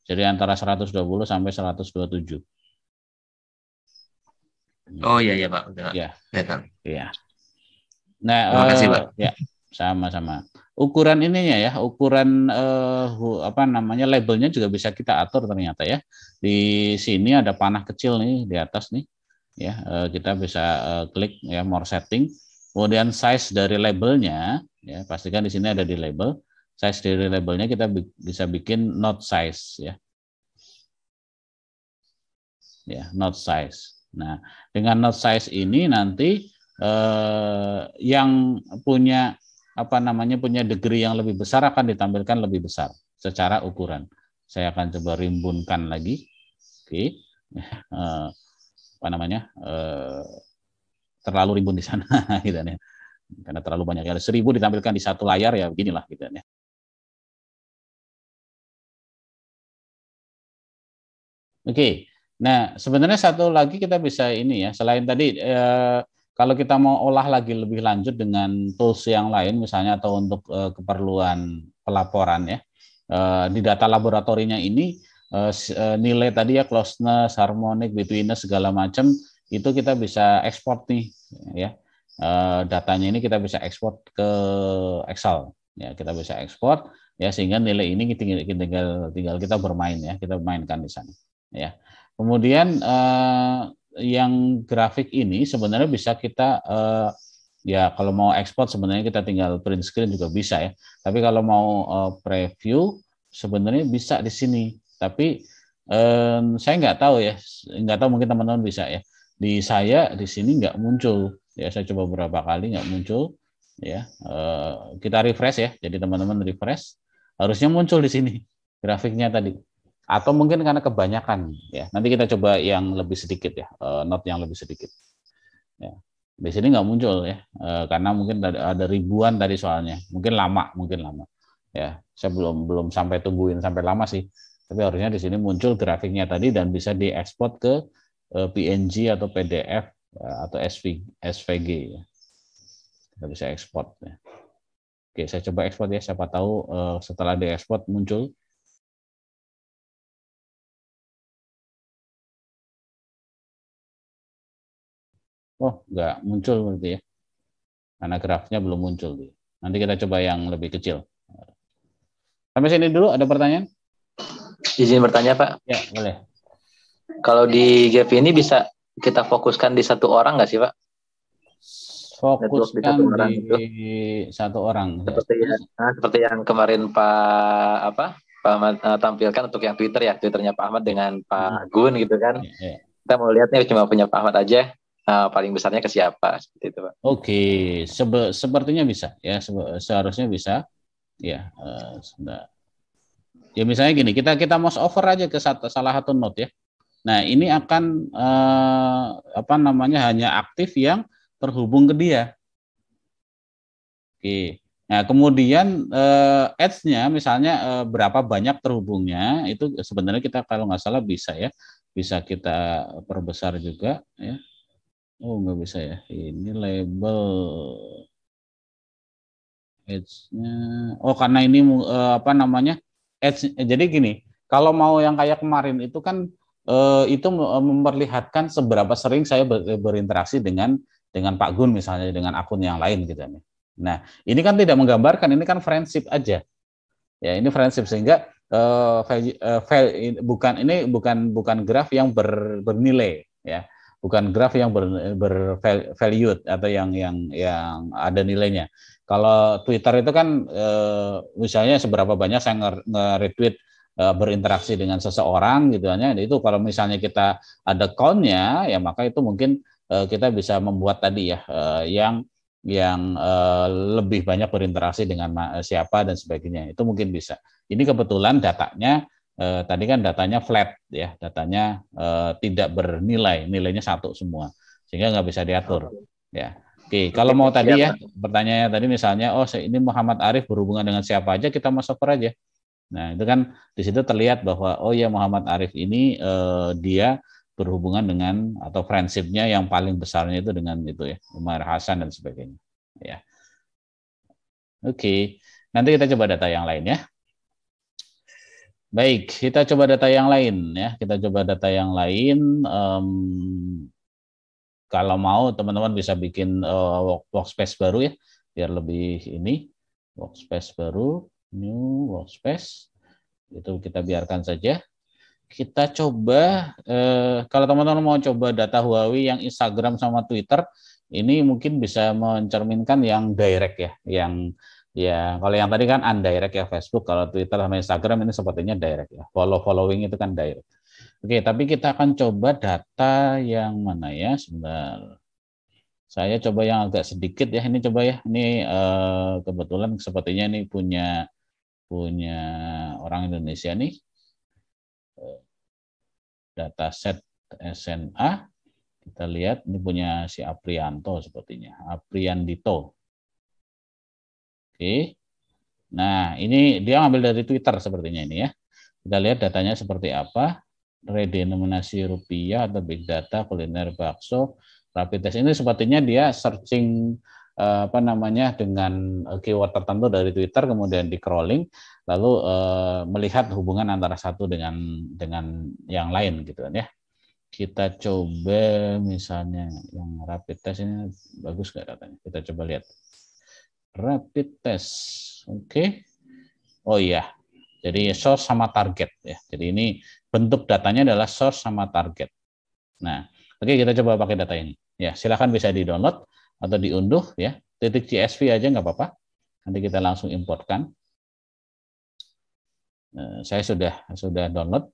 Jadi antara 120 sampai 127. Oh iya Pak, udah Ya. kelihatan. Ya. Nah, Terima kasih Pak. Ya, sama-sama. Ukuran ininya ya, ukuran apa namanya, labelnya juga bisa kita atur ternyata ya. Di sini ada panah kecil nih di atas nih. Ya, kita bisa klik ya more setting. Kemudian size dari labelnya ya, pastikan di sini ada di label. Size dari labelnya kita bisa bikin not size ya. Ya, not size. Nah, dengan not size ini nanti yang punya apa namanya, punya degree yang lebih besar akan ditampilkan lebih besar secara ukuran. Saya akan coba rimbunkan lagi. Oke. Apa namanya? Terlalu rimbun di sana gitu ya. Karena terlalu banyak, ada 1000 ditampilkan di satu layar ya, beginilah gitu ya. Oke. Nah, sebenarnya satu lagi kita bisa ini ya, selain tadi kalau kita mau olah lagi lebih lanjut dengan tools yang lain misalnya, atau untuk keperluan pelaporan ya, di data laboratorinya ini nilai tadi ya, closeness, harmonic, betweenness, segala macam itu kita bisa ekspor nih ya. Datanya ini kita bisa ekspor ke Excel ya, kita bisa ekspor ya, sehingga nilai ini tinggal kita bermain ya, kita mainkan di sana ya. Kemudian yang grafik ini sebenarnya bisa kita ya, kalau mau ekspor sebenarnya kita tinggal print screen juga bisa ya. Tapi kalau mau preview sebenarnya bisa di sini. Tapi saya nggak tahu ya, nggak tahu, mungkin teman-teman bisa ya. Di saya di sini nggak muncul ya, saya coba beberapa kali nggak muncul ya. Kita refresh ya, jadi teman-teman refresh harusnya muncul di sini grafiknya tadi. Atau mungkin karena kebanyakan ya. Nanti kita coba yang lebih sedikit ya, note yang lebih sedikit. Ya. Di sini nggak muncul ya, karena mungkin ada ribuan tadi soalnya. Mungkin lama. Ya, saya belum sampai tungguin sampai lama sih. Tapi harusnya di sini muncul grafiknya tadi dan bisa diekspor ke PNG atau PDF atau SVG ya. Kita bisa ekspor ya. Oke, saya coba ekspor ya, siapa tahu setelah diekspor muncul. Oh, nggak muncul berarti ya. Karena grafnya belum muncul. Nanti kita coba yang lebih kecil. Sampai sini dulu ada pertanyaan? Izin bertanya, Pak. Ya, boleh. Kalau di GAP ini bisa kita fokuskan di satu orang nggak sih, Pak? Fokuskan di satu orang. Seperti yang kemarin Pak Ahmad tampilkan untuk yang Twitter ya, Twitternya Pak Ahmad dengan Pak Gun gitu kan. Kita mau lihatnya cuma punya Pak Ahmad aja. Paling besarnya ke siapa seperti itu, Pak. Oke, sepertinya bisa ya, seharusnya bisa ya. Ya misalnya gini, kita mouse over aja ke salah satu node ya. Nah ini akan hanya aktif yang terhubung ke dia. Oke. Nah kemudian edge-nya misalnya berapa banyak terhubungnya itu sebenarnya kita kalau nggak salah bisa ya, bisa kita perbesar juga ya. Oh nggak bisa ya, ini label edge-nya. Oh karena ini edge. Jadi gini, kalau mau yang kayak kemarin itu kan itu memperlihatkan seberapa sering saya berinteraksi dengan Pak Gun misalnya dengan akun yang lain gitu nih. Nah ini kan tidak menggambarkan, ini kan friendship aja. Ya ini friendship sehingga bukan graf yang bernilai ya. Bukan graf yang bervalued atau yang ada nilainya. Kalau Twitter itu kan misalnya seberapa banyak saya nge-retweet berinteraksi dengan seseorang gitu ya. Itu kalau misalnya kita ada count-nya ya maka itu mungkin kita bisa membuat tadi ya yang lebih banyak berinteraksi dengan siapa dan sebagainya. Itu mungkin bisa. Ini kebetulan datanya tadi kan datanya flat ya, datanya tidak bernilai, nilainya satu semua, sehingga nggak bisa diatur. Ya, oke. Kalau mau tadi ya, pertanyaannya tadi misalnya, ini Muhammad Arif berhubungan dengan siapa aja, kita masuk aja. Nah itu kan di situ terlihat bahwa Muhammad Arif ini dia berhubungan dengan atau friendship-nya yang paling besarnya itu dengan itu ya, Umar Hasan dan sebagainya. Ya, oke. Nanti kita coba data yang lain ya. Baik, kita coba data yang lain ya. Kita coba data yang lain. Kalau mau teman-teman bisa bikin workspace baru ya, biar lebih ini. Workspace baru, new workspace. Itu kita biarkan saja. Kita coba, kalau teman-teman mau coba data Huawei yang Instagram sama Twitter, ini mungkin bisa mencerminkan yang direct ya, ya, kalau yang tadi kan undirect ya Facebook, kalau Twitter sama Instagram ini sepertinya direct ya. Following itu kan direct. Oke, tapi kita akan coba data yang mana ya? Sebentar. Saya coba yang agak sedikit ya. Ini coba ya. Ini kebetulan sepertinya ini punya orang Indonesia nih. Dataset SNA. Kita lihat ini punya si Aprianto sepertinya. Apriandito. Oke. Nah, ini dia ngambil dari Twitter sepertinya ini ya. Kita lihat datanya seperti apa. Redenominasi rupiah atau big data kuliner bakso, rapid test. Ini sepertinya dia searching dengan keyword tertentu dari Twitter, kemudian di crawling, lalu melihat hubungan antara satu dengan yang lain gitu kan ya. Kita coba misalnya yang rapid test ini bagus nggak datanya? Kita coba lihat. Rapid test, oke. Oh iya, jadi source sama target ya. Jadi ini bentuk datanya adalah source sama target. Nah, oke kita coba pakai data ini. Ya, silakan bisa di-download atau diunduh ya. .csv aja nggak apa-apa. Nanti kita langsung importkan. Saya sudah download.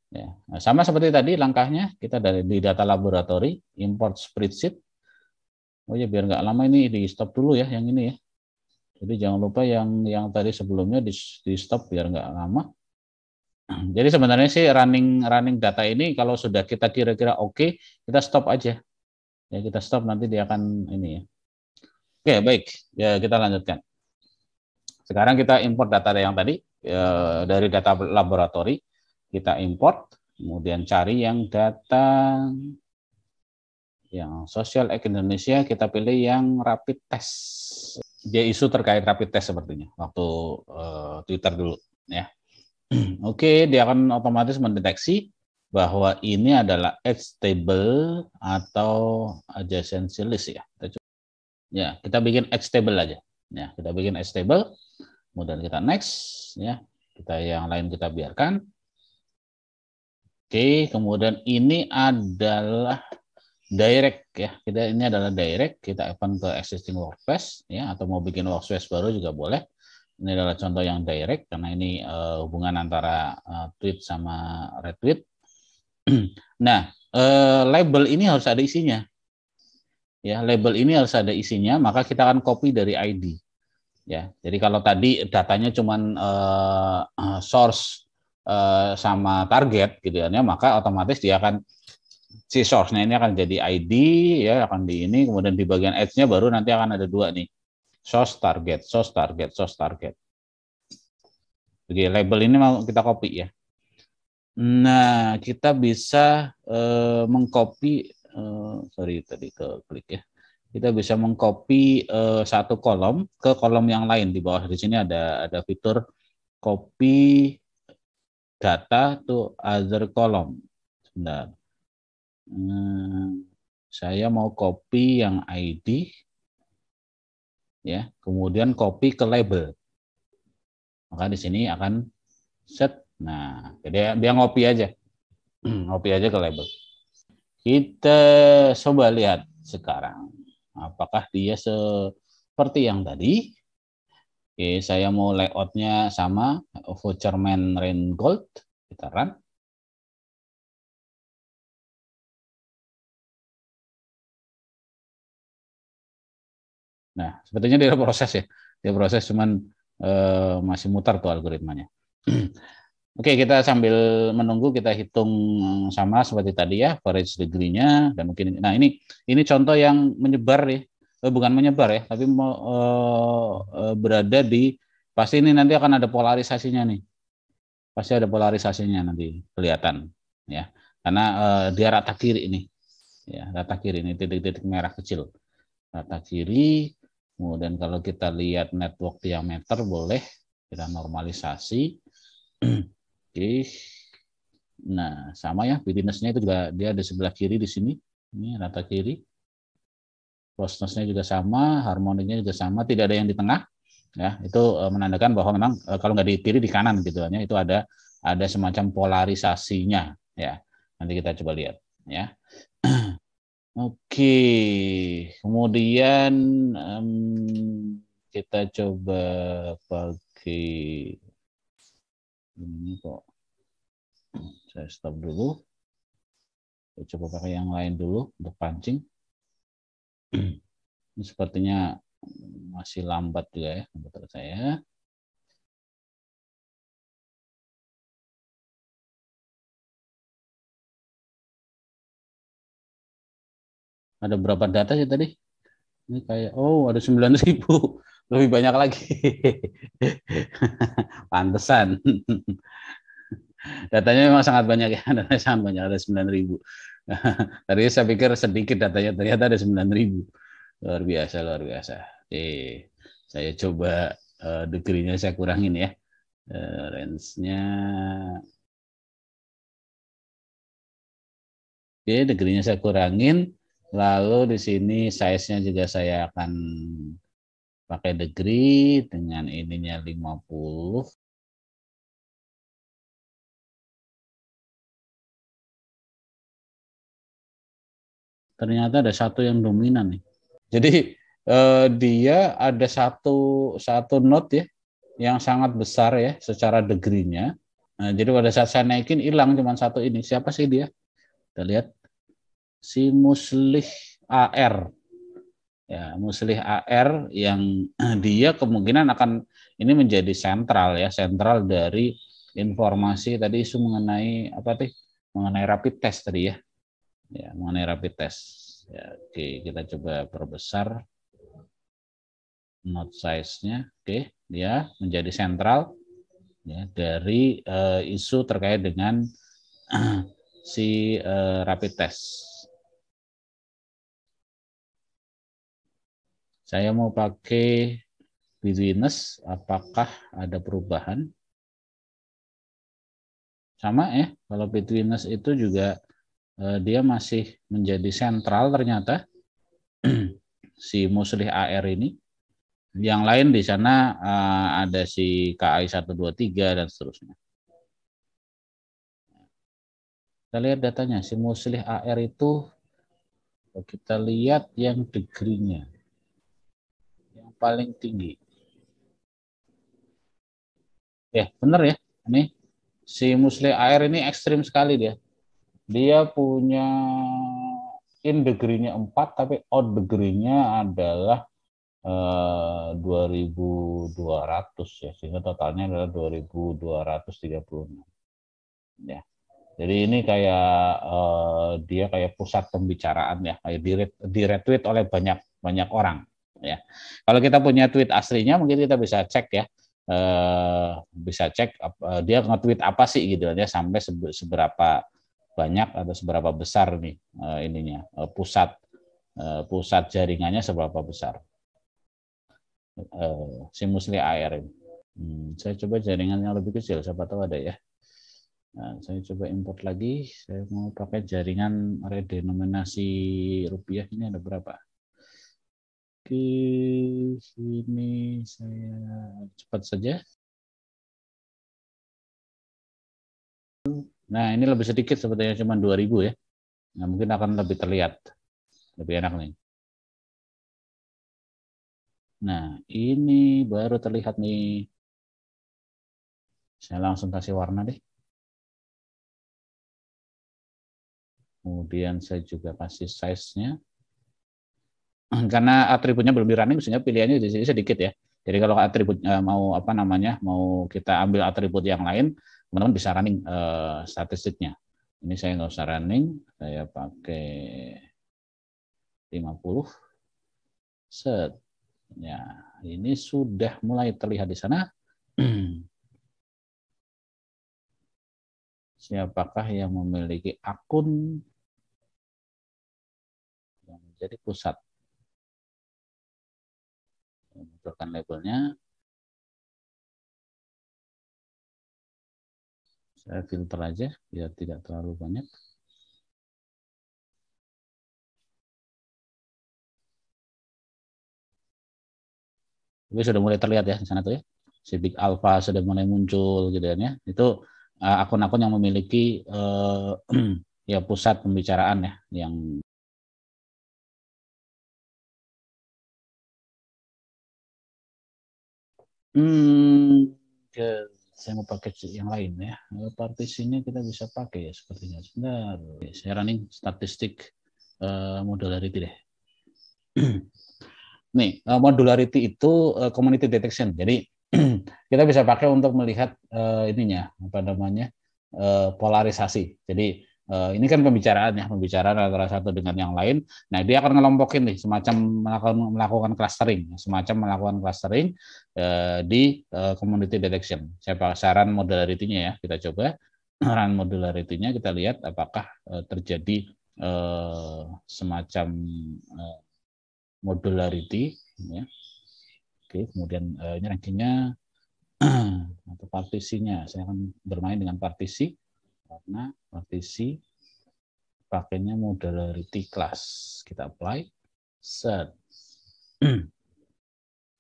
Ya. Nah, sama seperti tadi langkahnya kita di data laboratory import spreadsheet. Oh ya biar nggak lama ini di stop dulu ya yang ini ya. Jadi jangan lupa yang tadi sebelumnya di stop biar nggak lama. Jadi sebenarnya sih running data ini kalau sudah kita kira-kira oke, kita stop aja. Ya kita stop nanti dia akan ini ya. Oke baik ya kita lanjutkan. Sekarang kita import data yang tadi dari data laboratory kita import, kemudian cari yang data yang Social Ec Indonesia, kita pilih yang rapid test. Dia isu terkait rapid test sepertinya waktu Twitter dulu ya. Oke, dia akan otomatis mendeteksi bahwa ini adalah edge table atau adjacency list ya. Ya, kita bikin edge table aja. Ya, kita bikin edge table, kemudian kita next ya. Kita yang lain kita biarkan. Oke, kemudian ini adalah direct ya. Ini adalah direct, kita open ke existing workspace ya, atau mau bikin workspace baru juga boleh. Ini adalah contoh yang direct karena ini hubungan antara tweet sama retweet. Nah, label ini harus ada isinya. Ya, label ini harus ada isinya, maka kita akan copy dari ID. Ya, jadi kalau tadi datanya cuman source sama target gitu ya, maka otomatis dia akan si source-nya ini akan jadi ID ya, akan di ini, kemudian di bagian edge-nya baru nanti akan ada dua nih, source target, source target, source target. Jadi label ini mau kita copy ya. Nah, kita bisa mengcopy, sorry tadi ke klik ya. Kita bisa mengcopy satu kolom ke kolom yang lain. Di bawah di sini ada fitur copy data to other column. Sebentar. Saya mau copy yang ID ya, kemudian copy ke label. Maka di sini akan set. Nah, jadi dia ngopi aja. Ngopi aja ke label. Kita coba lihat sekarang apakah dia seperti yang tadi. Oke, saya mau layoutnya sama voucherman rain gold. Kita run. Nah, sepertinya dia proses ya. Dia proses cuman masih mutar tuh algoritmanya. Oke, kita sambil menunggu kita hitung sama seperti tadi ya, average degree-nya dan mungkin. Nah, ini contoh yang menyebar ya. Bukan menyebar ya, tapi berada di, pasti ini nanti akan ada polarisasinya nih. Pasti ada polarisasinya nanti kelihatan ya. Karena dia rata kiri ini. Ya, rata kiri ini titik-titik merah kecil. Rata kiri. Kemudian kalau kita lihat network diameter boleh kita normalisasi. Oke. Nah, sama ya, bitness-nya itu juga dia ada sebelah kiri di sini. Ini rata kiri. Closeness-nya juga sama, harmoniknya juga sama, tidak ada yang di tengah. Ya, itu menandakan bahwa memang kalau nggak di kiri di kanan gitu ya, itu ada semacam polarisasinya ya. Nanti kita coba lihat ya. Oke, kemudian kita coba pakai ini kok. Saya stop dulu. Saya coba pakai yang lain dulu untuk pancing. Ini sepertinya masih lambat juga ya komputer saya. Ada berapa data sih tadi? Ini kayak, oh ada 9.000. Lebih banyak lagi. Pantesan. Datanya memang sangat banyak ya. Datanya sangat banyak, ada 9.000. Tadi saya pikir sedikit datanya, ternyata ada 9.000. Luar biasa, luar biasa. Oke, saya coba degree-nya saya kurangin ya. Range-nya. Oke, degree-nya saya kurangin. Lalu di sini size-nya juga saya akan pakai degree dengan ininya 50. Ternyata ada satu yang dominan nih. Jadi dia ada satu node ya yang sangat besar ya secara degree-nya. Nah, jadi pada saat saya naikin hilang cuma satu ini. Siapa sih dia? Kita lihat si Muslih AR. Ya, Muslih AR yang dia kemungkinan akan ini menjadi sentral ya, sentral dari informasi tadi isu mengenai apa sih? Mengenai rapid test tadi ya. Ya, mengenai rapid test. Ya, oke, kita coba perbesar node size-nya. Oke, dia menjadi sentral ya dari isu terkait dengan si rapid test. Saya mau pakai bitwitness, apakah ada perubahan? sama ya. Kalau betweenness itu juga dia masih menjadi sentral ternyata si muslih AR ini. Yang lain di sana ada si KAI 123 dan seterusnya. Kita lihat datanya, si muslih AR itu kita lihat yang degree-nya yang paling tinggi. Ya, benar ya. Ini si muslih AR ini ekstrim sekali dia. Dia punya in degree-nya 4 tapi out degree-nya adalah 2.200 ya, sehingga totalnya adalah 2.236 ya. Jadi ini kayak dia kayak pusat pembicaraan ya, kayak di retweet oleh banyak orang ya. Kalau kita punya tweet aslinya mungkin kita bisa cek ya, bisa cek dia nge-tweet apa sih gitu ya, sampai seberapa banyak atau seberapa besar nih ininya pusat jaringannya seberapa besar si muslih AR ini. Saya coba jaringan yang lebih kecil, siapa tahu ada ya. Nah, saya coba import lagi. Saya mau pakai jaringan redenominasi rupiah. Ini ada berapa? Oke, sini saya cepat saja. Nah, ini lebih sedikit sebetulnya, cuma 2.000 ya. Nah, mungkin akan lebih terlihat. Lebih enak nih. Nah, ini baru terlihat nih. Saya langsung kasih warna deh. Kemudian saya juga kasih size-nya. Karena atributnya belum di running, sehingga pilihannya di sini sedikit ya. Jadi kalau atribut mau mau kita ambil atribut yang lain, teman-teman bisa running statistiknya. Ini saya nggak usah running, saya pakai 50. Set. Ya, ini sudah mulai terlihat di sana. Siapakah yang memiliki akun yang menjadi pusat? Munculkan labelnya. Saya filter aja biar tidak terlalu banyak. Tapi sudah mulai terlihat ya di sana tuh ya. Si Big Alpha sudah mulai muncul gitu ya. Itu akun-akun yang memiliki ya pusat pembicaraan ya yang saya mau pakai yang lain ya. Partisinya kita bisa pakai ya sepertinya. Sebentar, saya running statistik modularity deh. Nih, modularity itu community detection. Jadi kita bisa pakai untuk melihat ininya apa namanya polarisasi. Jadi ini kan pembicaraan ya, pembicaraan antara satu dengan yang lain. Nah, dia akan ngelompokin nih, semacam melakukan clustering, semacam melakukan clustering di community detection. Saya saran modularity-nya ya, kita coba run modularity-nya, kita lihat apakah terjadi semacam modularity ya. Oke, kemudian ini rankingnya atau partisinya. Saya akan bermain dengan partisi karena partisi pakainya modularity class. Kita apply, set.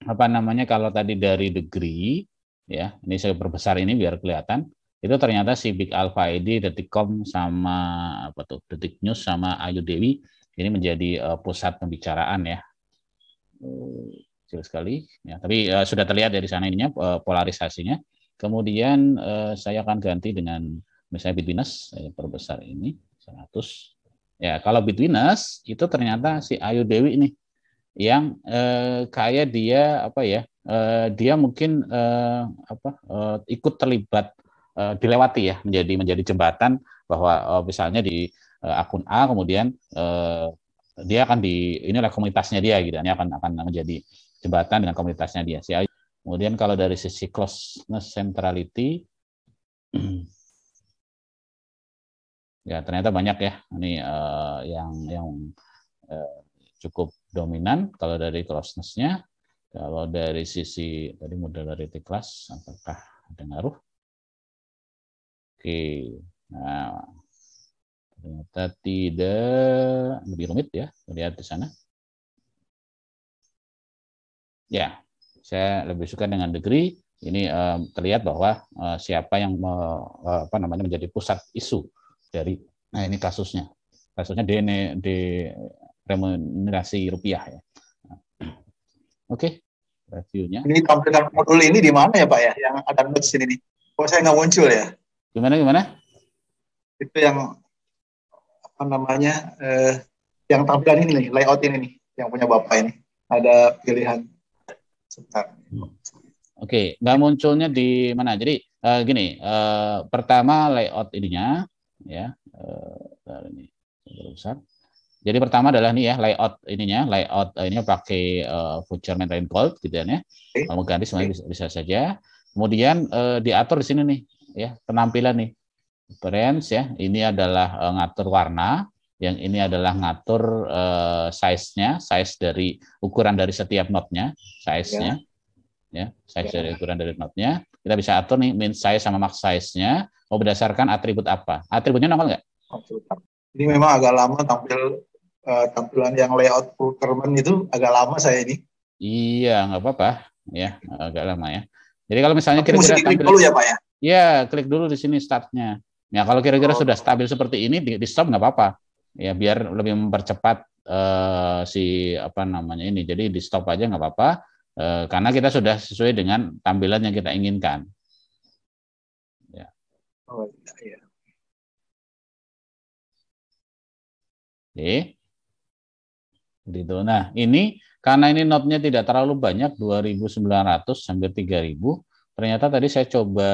Apa namanya kalau tadi dari degree ya, ini saya perbesar ini biar kelihatan. Itu ternyata si Big Alpha ID, Detikcom sama apa tuh, Detik News sama Ayu Dewi ini menjadi pusat pembicaraan ya. Kecil sekali ya, tapi sudah terlihat dari sana ininya polarisasinya. Kemudian saya akan ganti dengan misalnya betweenness, saya perbesar ini 100 ya. Kalau betweenness itu ternyata si Ayu Dewi ini yang kayak dia apa ya, dia mungkin ikut terlibat dilewati ya, menjadi jembatan bahwa misalnya di akun A kemudian dia akan inilah komunitasnya dia gitu, ini akan menjadi jembatan dengan komunitasnya dia. Kemudian kalau dari sisi closeness centrality ya ternyata banyak ya ini yang cukup dominan kalau dari closeness-nya. Kalau dari sisi tadi modularity class apakah ada ngaruh? Oke. Nah, ternyata tidak lebih rumit ya. Lihat di sana. Ya, saya lebih suka dengan degree. Ini terlihat bahwa siapa yang menjadi pusat isu dari, nah ini kasusnya remunerasi rupiah ya. Oke, reviewnya. Ini tampilan modul ini di mana ya Pak ya? Yang ada notes ini nih. Kok saya nggak muncul ya? Gimana? Itu yang apa namanya? Yang tampilan ini nih, layout ini nih, yang punya Bapak ini. Ada pilihan. Sebentar. Oke, nggak munculnya di mana? Jadi gini, pertama layout ininya, ya, ini besar. Jadi pertama adalah nih ya layout ini pakai future maintain gold gitu ya. Kalau mau ganti semuanya bisa saja. Kemudian diatur di sini nih, ya penampilan nih, preference ya. Ini adalah ngatur warna. Yang ini adalah ngatur size dari ukuran dari setiap node-nya, size-nya. Ya, size dari ukuran dari node-nya. Kita bisa atur nih min size sama max size-nya. Mau berdasarkan atribut apa? Atributnya nongol nggak? Ini memang agak lama tampilan yang layout procurement itu agak lama saya ini. Iya, nggak apa-apa. Ya, agak lama ya. Jadi kalau misalnya Tapi mesti kira-kira klik dulu ya Pak ya? Ya, klik dulu di sini start-nya. Ya, kalau kira-kira sudah stabil seperti ini, di stop nggak apa-apa. Ya, biar lebih mempercepat ini. Jadi di stop aja nggak apa-apa. Karena kita sudah sesuai dengan tampilan yang kita inginkan. Ya. Oh, iya. Oke. Gitu. Nah, ini karena ini notnya tidak terlalu banyak, 2.900 hampir 3.000. Ternyata tadi saya coba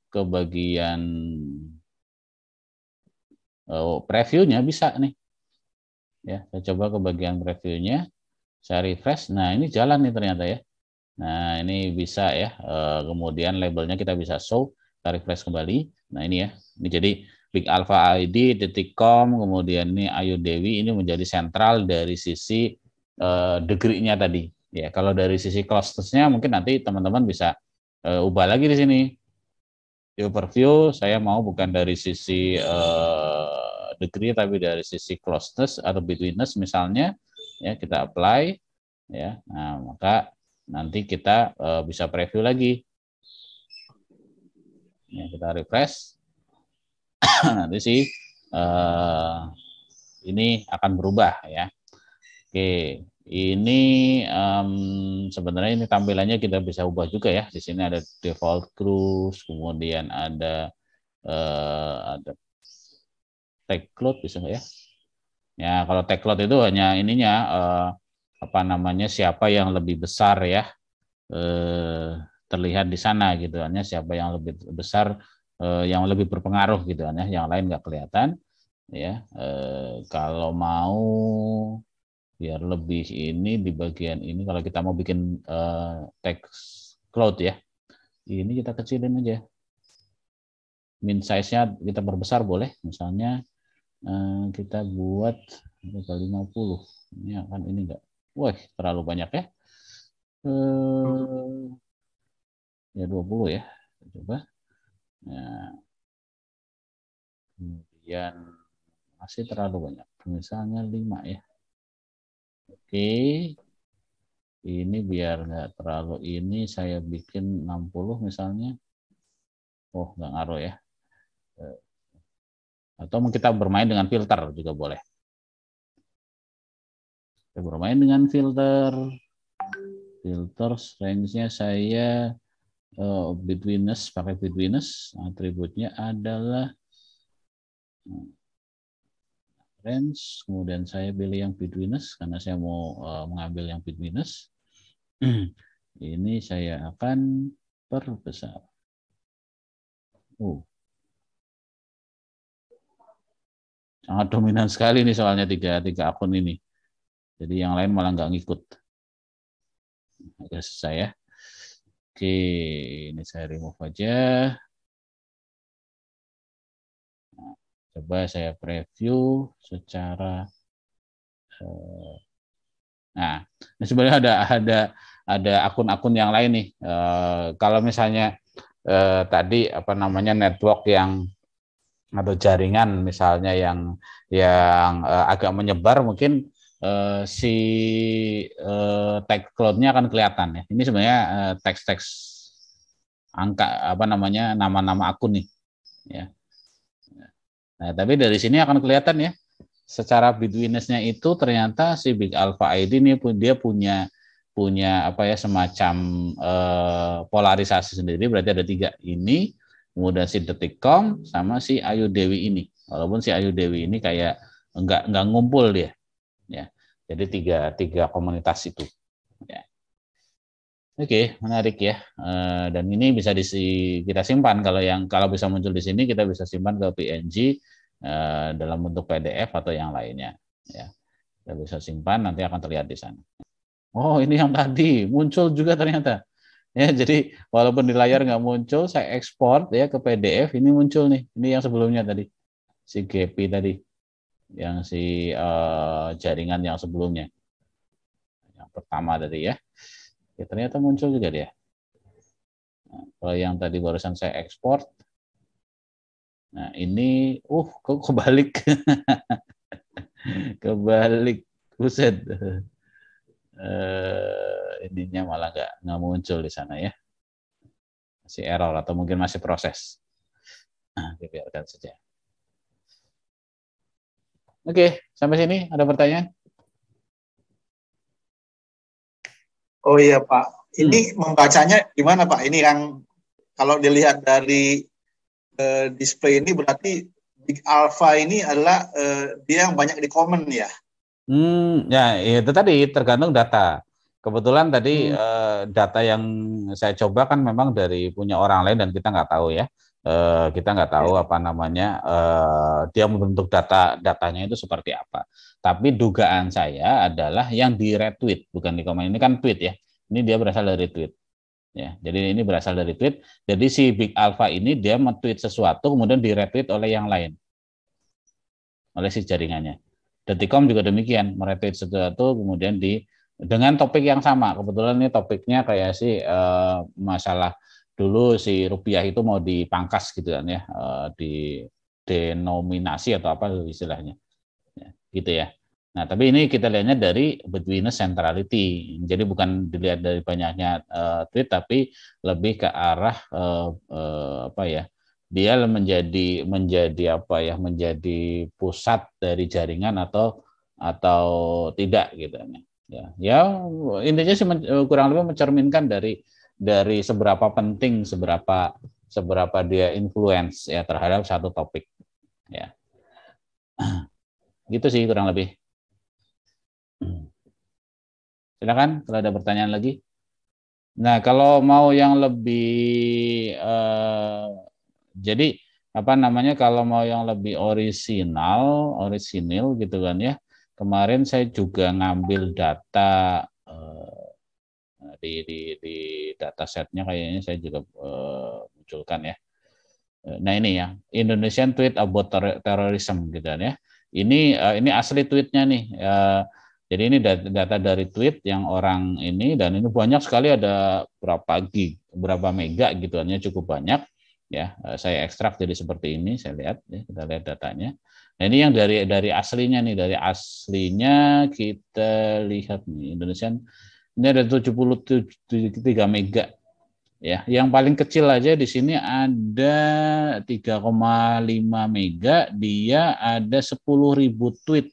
ke bagian previewnya bisa nih. Ya, saya coba ke bagian previewnya. Saya refresh, nah ini jalan nih ternyata ya. Nah ini bisa ya, kemudian labelnya kita bisa show, kita refresh kembali. Nah ini ya, ini jadi Big Alpha ID, Detikcom, kemudian ini Ayu Dewi, ini menjadi sentral dari sisi degree-nya tadi. Ya, kalau dari sisi clusters-nya mungkin nanti teman-teman bisa ubah lagi di sini. Di overview, saya mau bukan dari sisi degree, tapi dari sisi closeness atau betweenness misalnya. Ya, kita apply ya. Nah, maka nanti kita bisa preview lagi. Ya, kita refresh. Nanti sih ini akan berubah ya. Oke, ini sebenarnya ini tampilannya kita bisa ubah juga ya. Di sini ada default cruise, kemudian ada tag load bisa nggak ya? Ya, kalau tag load itu hanya ininya siapa yang lebih besar ya terlihat di sana gitu, hanya siapa yang lebih besar yang lebih berpengaruh gitu, hanya yang lain nggak kelihatan ya. Kalau mau biar lebih ini di bagian ini, kalau kita mau bikin text cloud ya, ini kita kecilin aja, min size-nya kita perbesar boleh, misalnya kita buat 50. Ini akan ini enggak, wah terlalu banyak ya, ya 20 ya, coba. Nah, kemudian masih terlalu banyak, misalnya 5 ya. Oke, ini biar nggak terlalu ini, saya bikin 60 misalnya. Oh, nggak ngaruh ya. Atau kita bermain dengan filter juga boleh. Kita bermain dengan filter. Filter range-nya saya betweenness, pakai betweenness. Atributnya adalah range, kemudian saya pilih yang betweenness karena saya mau mengambil yang betweenness. Ini saya akan perbesar. Sangat dominan sekali nih soalnya tiga akun ini. Jadi yang lain malah nggak ngikut. Agak susah ya. Oke, ini saya remove aja. Nah, coba saya preview secara. Nah, sebenarnya ada akun-akun yang lain nih. Kalau misalnya tadi apa namanya network yang atau jaringan misalnya yang agak menyebar, mungkin si tag cloud-nya akan kelihatan ya. Ini sebenarnya teks-teks angka apa namanya nama-nama akun nih ya. Nah, tapi dari sini akan kelihatan ya, secara bitwitness-nya itu ternyata si Big Alpha ID ini dia punya apa ya, semacam polarisasi sendiri. Berarti ada 3 ini, kemudian si Detikcom sama si Ayu Dewi ini. Walaupun si Ayu Dewi ini kayak enggak ngumpul dia ya. Jadi tiga komunitas itu ya. Oke, menarik ya. Dan ini bisa kita simpan, kalau bisa muncul di sini kita bisa simpan ke PNG dalam bentuk PDF atau yang lainnya ya. Kita bisa simpan, nanti akan terlihat di sana. Oh, ini yang tadi muncul juga ternyata. Ya, jadi walaupun di layar nggak muncul, saya ekspor ya ke PDF, ini muncul nih. Ini yang sebelumnya tadi. Si GP tadi. Yang si jaringan yang sebelumnya. Yang pertama tadi ya. Ya, ternyata muncul juga dia. Nah, kalau yang tadi barusan saya ekspor, nah ini, kok kebalik, kebalik, buset, ininya malah nggak muncul di sana ya, masih error atau mungkin masih proses. Nah, biarkan saja. Oke, sampai sini ada pertanyaan? Oh iya Pak, ini membacanya gimana Pak? Ini yang kalau dilihat dari display ini berarti Big Alpha ini adalah dia yang banyak di komen ya? Ya itu tadi tergantung data. Kebetulan tadi data yang saya coba kan memang dari punya orang lain dan kita nggak tahu ya. Kita nggak tahu apa namanya dia membentuk datanya itu seperti apa. Tapi dugaan saya adalah yang di retweet, bukan di komen. Ini kan tweet ya. Ini dia berasal dari tweet. Ya, jadi ini berasal dari tweet. Jadi si Big Alpha ini dia men-tweet sesuatu kemudian di retweet oleh yang lain, oleh si jaringannya. Detikcom juga demikian, meretweet sesuatu kemudian dengan topik yang sama. Kebetulan ini topiknya kayak si masalah dulu si rupiah itu mau dipangkas gitu kan ya, di denominasi atau apa istilahnya, ya, gitu ya. Nah, tapi ini kita lihatnya dari bitwitness centrality. Jadi bukan dilihat dari banyaknya tweet, tapi lebih ke arah apa ya? Dia menjadi apa ya? Menjadi pusat dari jaringan atau tidak gitu ya. Ya intinya sih kurang lebih mencerminkan dari seberapa penting, seberapa dia influence ya terhadap satu topik ya. Gitu sih kurang lebih. Silakan kalau ada pertanyaan lagi. Nah, kalau mau yang lebih jadi apa namanya, kalau mau yang lebih orisinal gitu kan ya. Kemarin saya juga ngambil data di datasetnya kayaknya saya juga munculkan ya. Nah, ini ya, Indonesian Tweet About Terrorism gitu kan ya. Ini asli tweetnya nih. Jadi ini data dari tweet yang orang ini, dan ini banyak sekali, ada berapa mega gitu, hanya cukup banyak ya. Saya ekstrak jadi seperti ini, saya lihat ya, kita lihat datanya. Nah, ini yang dari aslinya nih, dari aslinya kita lihat nih, Indonesian ini ada 73 mega ya. Yang paling kecil aja di sini ada 3,5 mega, dia ada 10.000 tweet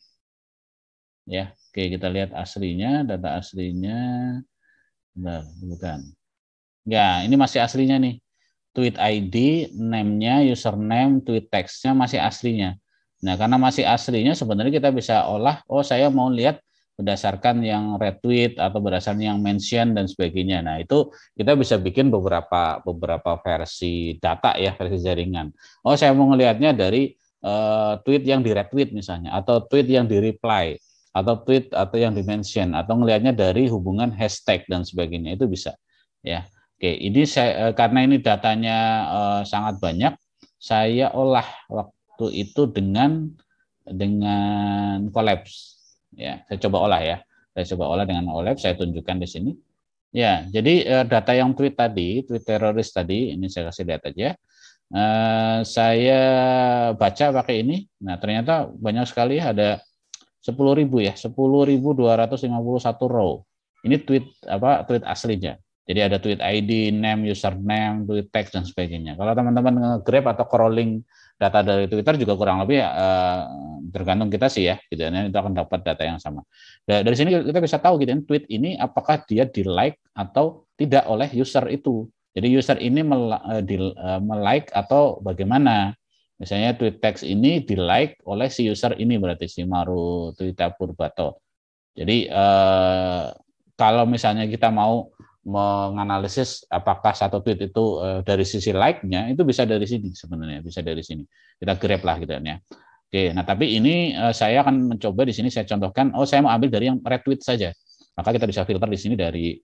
ya. Oke, kita lihat aslinya, data aslinya. Bentar, bukan. Ya, ini masih aslinya nih. Tweet ID, name-nya, username, tweet text-nya masih aslinya. Nah, karena masih aslinya sebenarnya kita bisa olah, saya mau lihat berdasarkan yang retweet atau berdasarkan yang mention dan sebagainya. Nah, itu kita bisa bikin beberapa versi data ya, versi jaringan. Saya mau ngelihatnya dari tweet yang di retweet misalnya, atau tweet yang di reply, atau tweet atau yang dimention, atau ngelihatnya dari hubungan hashtag dan sebagainya, itu bisa ya. Oke, ini karena ini datanya sangat banyak, saya olah waktu itu dengan Collabs ya. Saya coba olah dengan Collabs, saya tunjukkan di sini Ya, jadi data yang tweet tadi, tweet teroris tadi, ini saya kasih lihat aja. Saya baca pakai ini. Nah, ternyata banyak sekali, ada 10.000 ya, 10.251 row. Ini tweet aslinya. Jadi ada tweet ID, name, username, tweet text dan sebagainya. Kalau teman-teman nge-grab atau crawling data dari Twitter juga kurang lebih tergantung kita sih ya, gitu ya, itu akan dapat data yang sama. Dari sini kita bisa tahu gitu, tweet ini apakah dia di like atau tidak oleh user itu. Jadi user ini like atau bagaimana. Misalnya tweet text ini di like oleh si user ini, berarti si Maru Twita Purbato. Jadi kalau misalnya kita mau menganalisis apakah satu tweet itu dari sisi like-nya, itu bisa dari sini sebenarnya, bisa dari sini. Kita grab lah gitu ya. Oke, nah tapi ini saya akan mencoba di sini, saya contohkan, saya mau ambil dari yang retweet saja. Maka kita bisa filter di sini dari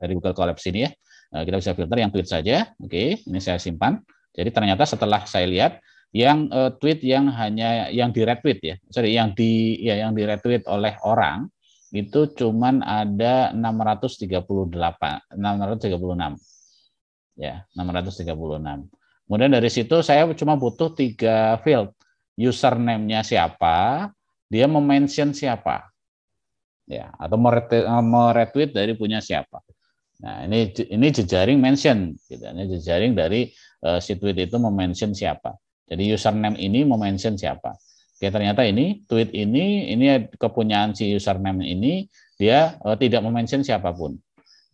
Google Collabs ini ya. Kita bisa filter yang tweet saja. Oke, ini saya simpan. Jadi ternyata setelah saya lihat yang tweet yang hanya yang di retweet ya, yang di retweet oleh orang itu cuman ada 636 ya, 636. Kemudian dari situ saya cuma butuh 3 field, username-nya siapa, dia mention siapa ya, atau meretweet dari punya siapa. Nah, ini jejaring mention gitu. Ini jejaring dari si tweet itu mention siapa. Jadi username ini mention siapa. Oke, ternyata ini tweet ini kepunyaan si username ini, dia tidak mention siapapun.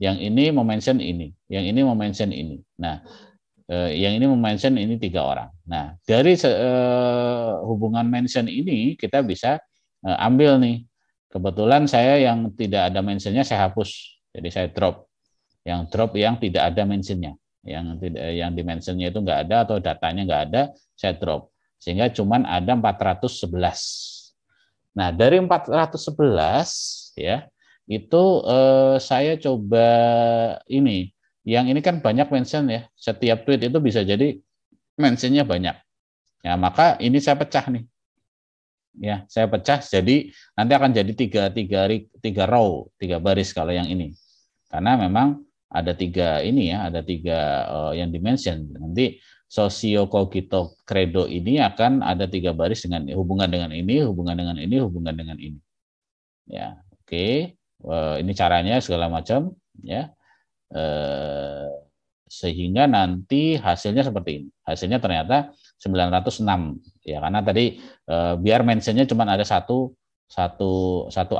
Yang ini mention ini, yang ini mention ini. Nah, yang ini mention ini 3 orang. Nah, dari hubungan mention ini kita bisa ambil nih. Kebetulan saya yang tidak ada mentionnya saya hapus. Jadi saya drop. Yang drop yang tidak ada mentionnya. Yang dimensionnya itu nggak ada atau datanya nggak ada, saya drop. Sehingga cuman ada 411. Nah, dari 411 ya, itu saya coba ini. Yang ini kan banyak mention ya. Setiap tweet itu bisa jadi mentionnya banyak. Ya, maka ini saya pecah nih. Ya, saya pecah jadi nanti akan jadi tiga row, 3 baris kalau yang ini. Karena memang ada 3 ini ya, ada 3 yang dimension. Nanti sosio cogito credo ini akan ada 3 baris dengan hubungan dengan ini, hubungan dengan ini, hubungan dengan ini. Ya, oke. Ini caranya segala macam ya. Sehingga nanti hasilnya seperti ini. Hasilnya ternyata 906 ya, karena tadi biar mentionnya cuma ada satu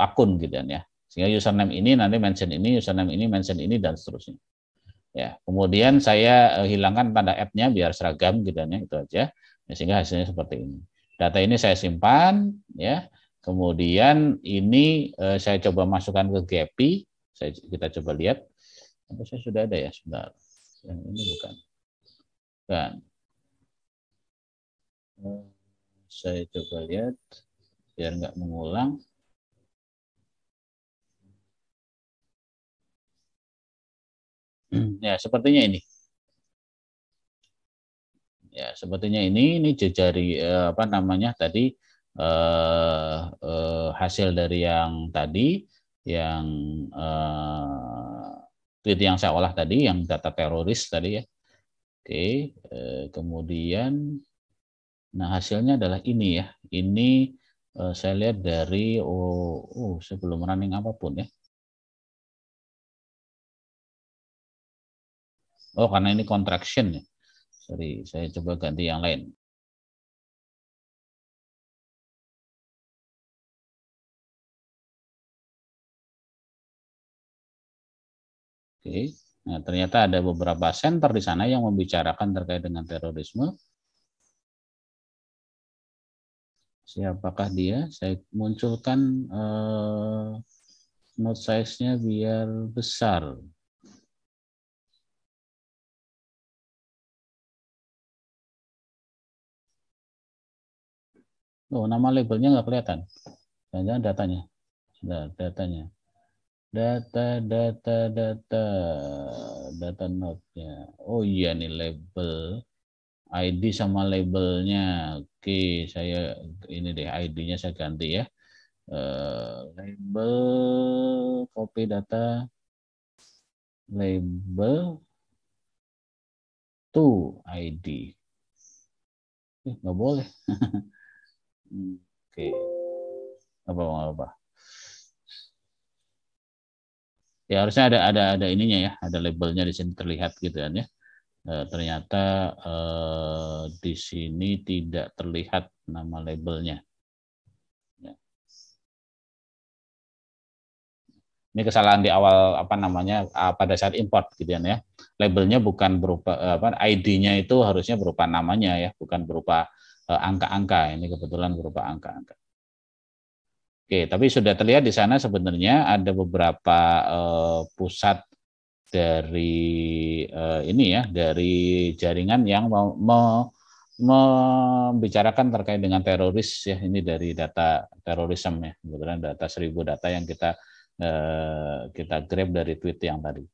akun gitu ya. Sehingga username ini nanti mention ini, username ini mention ini, dan seterusnya. Ya, kemudian saya hilangkan tanda @-nya biar seragam gitu ya, itu aja. Ya, sehingga hasilnya seperti ini. Data ini saya simpan ya. Kemudian ini saya coba masukkan ke Gephi. Kita coba lihat. Apa saya sudah ada ya, sebentar. Yang ini bukan. Kan. Saya coba lihat biar nggak mengulang. Ya, sepertinya ini. Ya, sepertinya ini jejari apa namanya tadi hasil dari yang tadi yang tweet yang saya olah tadi, yang data teroris tadi ya. Oke, kemudian nah hasilnya adalah ini ya. Ini saya lihat dari sebelum running apapun ya. Karena ini contraction ya. Sorry, saya coba ganti yang lain. Oke. Nah, ternyata ada beberapa center di sana yang membicarakan terkait dengan terorisme. Siapakah dia? Saya munculkan node size-nya biar besar. Nama labelnya nggak kelihatan. Jangan-jangan datanya. Datanya. Data node-nya. Oh iya nih label. ID sama labelnya. Oke, saya ini deh ID-nya saya ganti ya. Label copy data. label to ID. Nggak boleh. Oke. Apa? Ya harusnya ada ininya ya, ada labelnya di sini terlihat gitu kan ya. Ternyata di sini tidak terlihat nama labelnya. Ya. Ini kesalahan di awal pada saat import gitu kan ya. Labelnya bukan berupa ID-nya itu harusnya berupa namanya ya, bukan berupa angka-angka. Ini kebetulan berupa angka-angka. Oke, tapi sudah terlihat di sana sebenarnya ada beberapa pusat dari ini ya, dari jaringan yang membicarakan terkait dengan teroris ya. Ini dari data terorisme ya, kebetulan data 1000 data yang kita grab dari tweet yang tadi.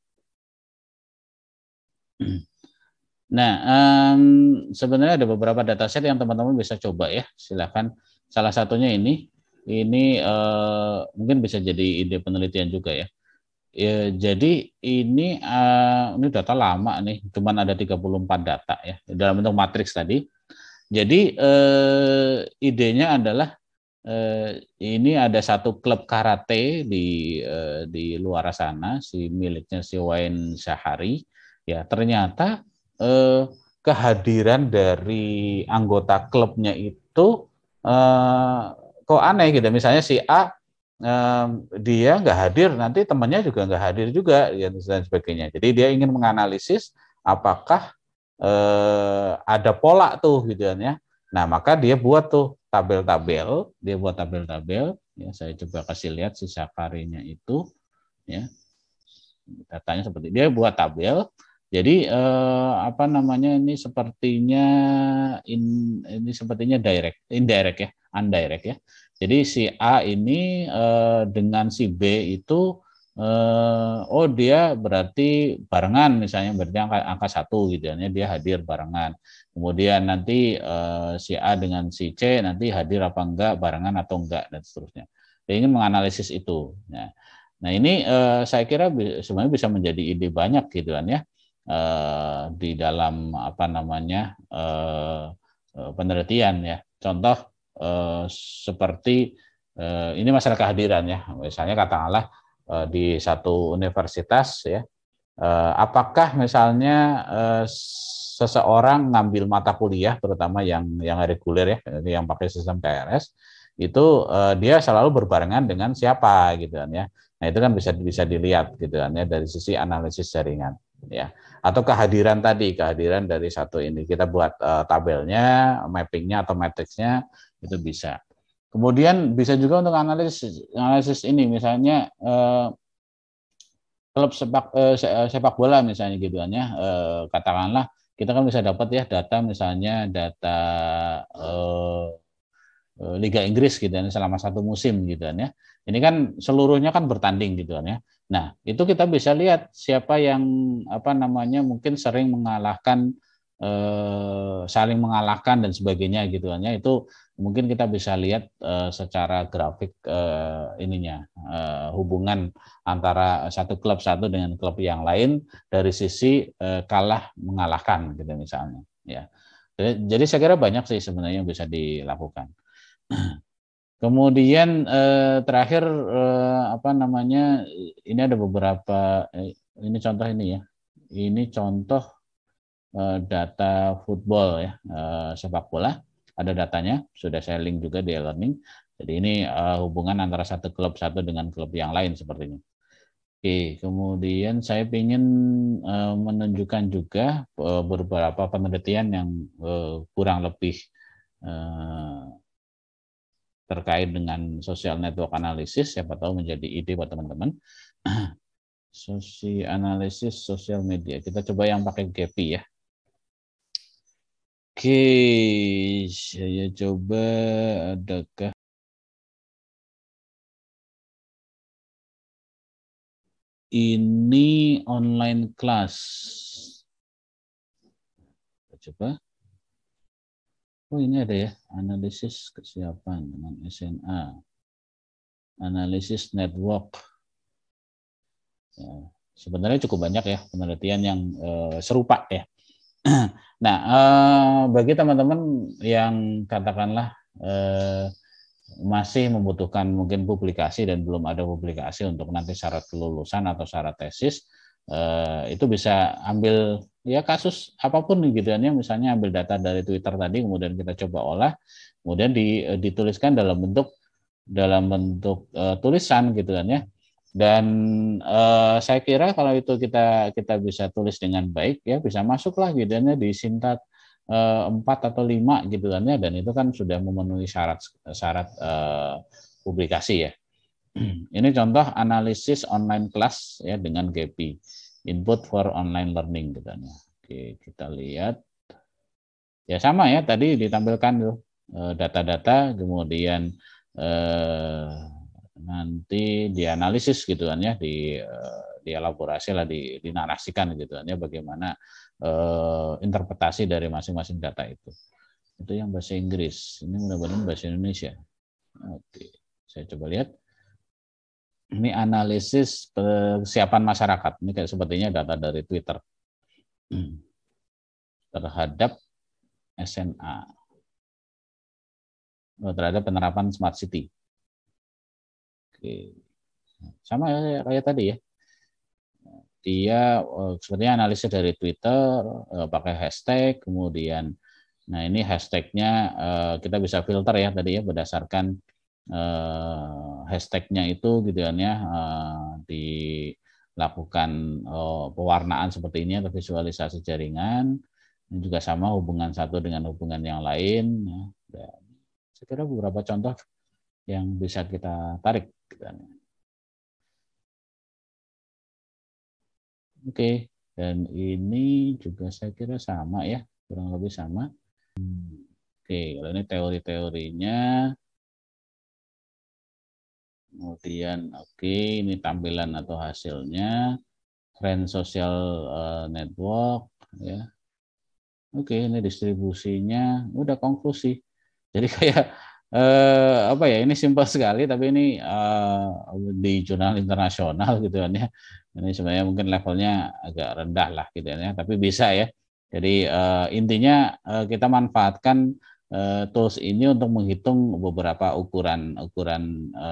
Nah, sebenarnya ada beberapa dataset yang teman-teman bisa coba ya. Silakan. Salah satunya ini mungkin bisa jadi ide penelitian juga ya. Ya, jadi ini data lama nih, cuman ada 34 data ya dalam bentuk matriks tadi. Jadi idenya adalah ini ada satu klub karate di luar sana, miliknya si Wain Syahari. Ya, ternyata kehadiran dari anggota klubnya itu kok aneh gitu. Misalnya si A dia nggak hadir, nanti temannya juga nggak hadir juga ya, dan sebagainya. Jadi dia ingin menganalisis apakah ada pola tuh gitu ya. Nah, maka dia buat tuh tabel-tabel, ya saya coba kasih lihat si Syakarinya itu ya. Datanya seperti dia buat tabel. Jadi ini sepertinya ini sepertinya indirect ya, undirect ya. Jadi si A ini dengan si B itu dia berarti barengan, misalnya berarti angka 1 gitu ya, dia hadir barengan. Kemudian nanti si A dengan si C nanti hadir apa enggak, barengan atau enggak, dan seterusnya. Dia ingin menganalisis itu. Nah ini saya kira sebenarnya bisa menjadi ide banyak gitu kan ya, di dalam penelitian ya. Contoh seperti ini masalah kehadiran ya, misalnya katakanlah di satu universitas ya, apakah misalnya seseorang ngambil mata kuliah terutama yang reguler ya, yang pakai sistem KRS itu dia selalu berbarengan dengan siapa gitu kan ya. Nah itu kan bisa dilihat gitu kan ya dari sisi analisis jaringan ya. Atau kehadiran dari satu ini kita buat tabelnya, mappingnya atau matriksnya itu bisa. Kemudian bisa juga untuk analisis ini misalnya klub sepak bola misalnya gitu kan ya, katakanlah kita kan bisa dapat ya data misalnya data Liga Inggris gitu kan selama satu musim gitu kan ya. Ini kan seluruhnya kan bertanding gitu kan ya. Nah, itu kita bisa lihat siapa yang mungkin sering mengalahkan, saling mengalahkan dan sebagainya gitu kan ya. Itu mungkin kita bisa lihat secara grafik hubungan antara satu klub satu dengan klub yang lain dari sisi kalah mengalahkan gitu misalnya ya. Jadi saya kira banyak sih sebenarnya yang bisa dilakukan. Kemudian terakhir ini ada beberapa ini contoh ini ya. Ini contoh data football ya, sepak bola. Ada datanya, sudah saya link juga di e-learning. Jadi ini hubungan antara satu klub satu dengan klub yang lain sepertinya. Oke, kemudian saya ingin menunjukkan juga beberapa penelitian yang kurang lebih terkait dengan social network analysis, siapa tahu menjadi ide buat teman-teman. Analisis sosial media. Kita coba yang pakai Gephi ya. Oke, saya coba adakah ini online class. Kita coba. Oh ini ada ya, analisis kesiapan dengan SNA, analisis network. Ya, sebenarnya cukup banyak ya penelitian yang serupa ya. Nah, bagi teman-teman yang katakanlah masih membutuhkan mungkin publikasi dan belum ada publikasi untuk nanti syarat kelulusan atau syarat tesis, itu bisa ambil ya kasus apapun gitu kan ya, misalnya ambil data dari Twitter tadi, kemudian kita coba olah, kemudian dituliskan dalam bentuk tulisan gitu kan ya. Dan saya kira kalau itu kita bisa tulis dengan baik ya, bisa masuklah gitu kan ya di Sintat 4 atau 5 gitu kan ya, dan itu kan sudah memenuhi syarat publikasi ya. Ini contoh analisis online class ya dengan GEPI, input for online learning gitu kan ya. Oke, kita lihat ya, sama ya, tadi ditampilkan tuh data-data, kemudian nanti dianalisis gitu kan ya, dielaborasi lah, dinarasikan gitu kan ya, bagaimana interpretasi dari masing-masing data itu. Itu yang bahasa Inggris. Ini mudah-mudahan bahasa Indonesia. Oke, saya coba lihat. Ini analisis persiapan masyarakat. Ini kayak sepertinya data dari Twitter terhadap SNA, terhadap penerapan Smart City. Oke, sama kayak tadi ya. Dia sebenarnya analisis dari Twitter pakai hashtag, kemudian nah ini hashtagnya kita bisa filter ya tadi ya, berdasarkan hashtagnya itu gitu kan ya, dilakukan pewarnaan seperti ini atau visualisasi jaringan, dan juga sama hubungan satu dengan hubungan yang lain ya. Dan saya kira beberapa contoh yang bisa kita tarik gitu kan. Oke, dan ini juga saya kira sama ya, kurang lebih sama. Oke, kalau ini teori-teorinya. Kemudian ini tampilan atau hasilnya, trend social network ya. Oke, ini distribusinya, udah konklusi. Jadi kayak apa ya, ini simpel sekali, tapi ini di jurnal internasional gitu kan ya. Ini sebenarnya mungkin levelnya agak rendah lah gitu ya, tapi bisa ya. Jadi intinya kita manfaatkan tools ini untuk menghitung beberapa ukuran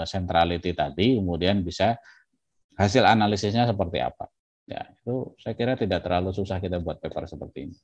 centrality tadi, kemudian bisa hasil analisisnya seperti apa. Ya, itu saya kira tidak terlalu susah kita buat paper seperti ini.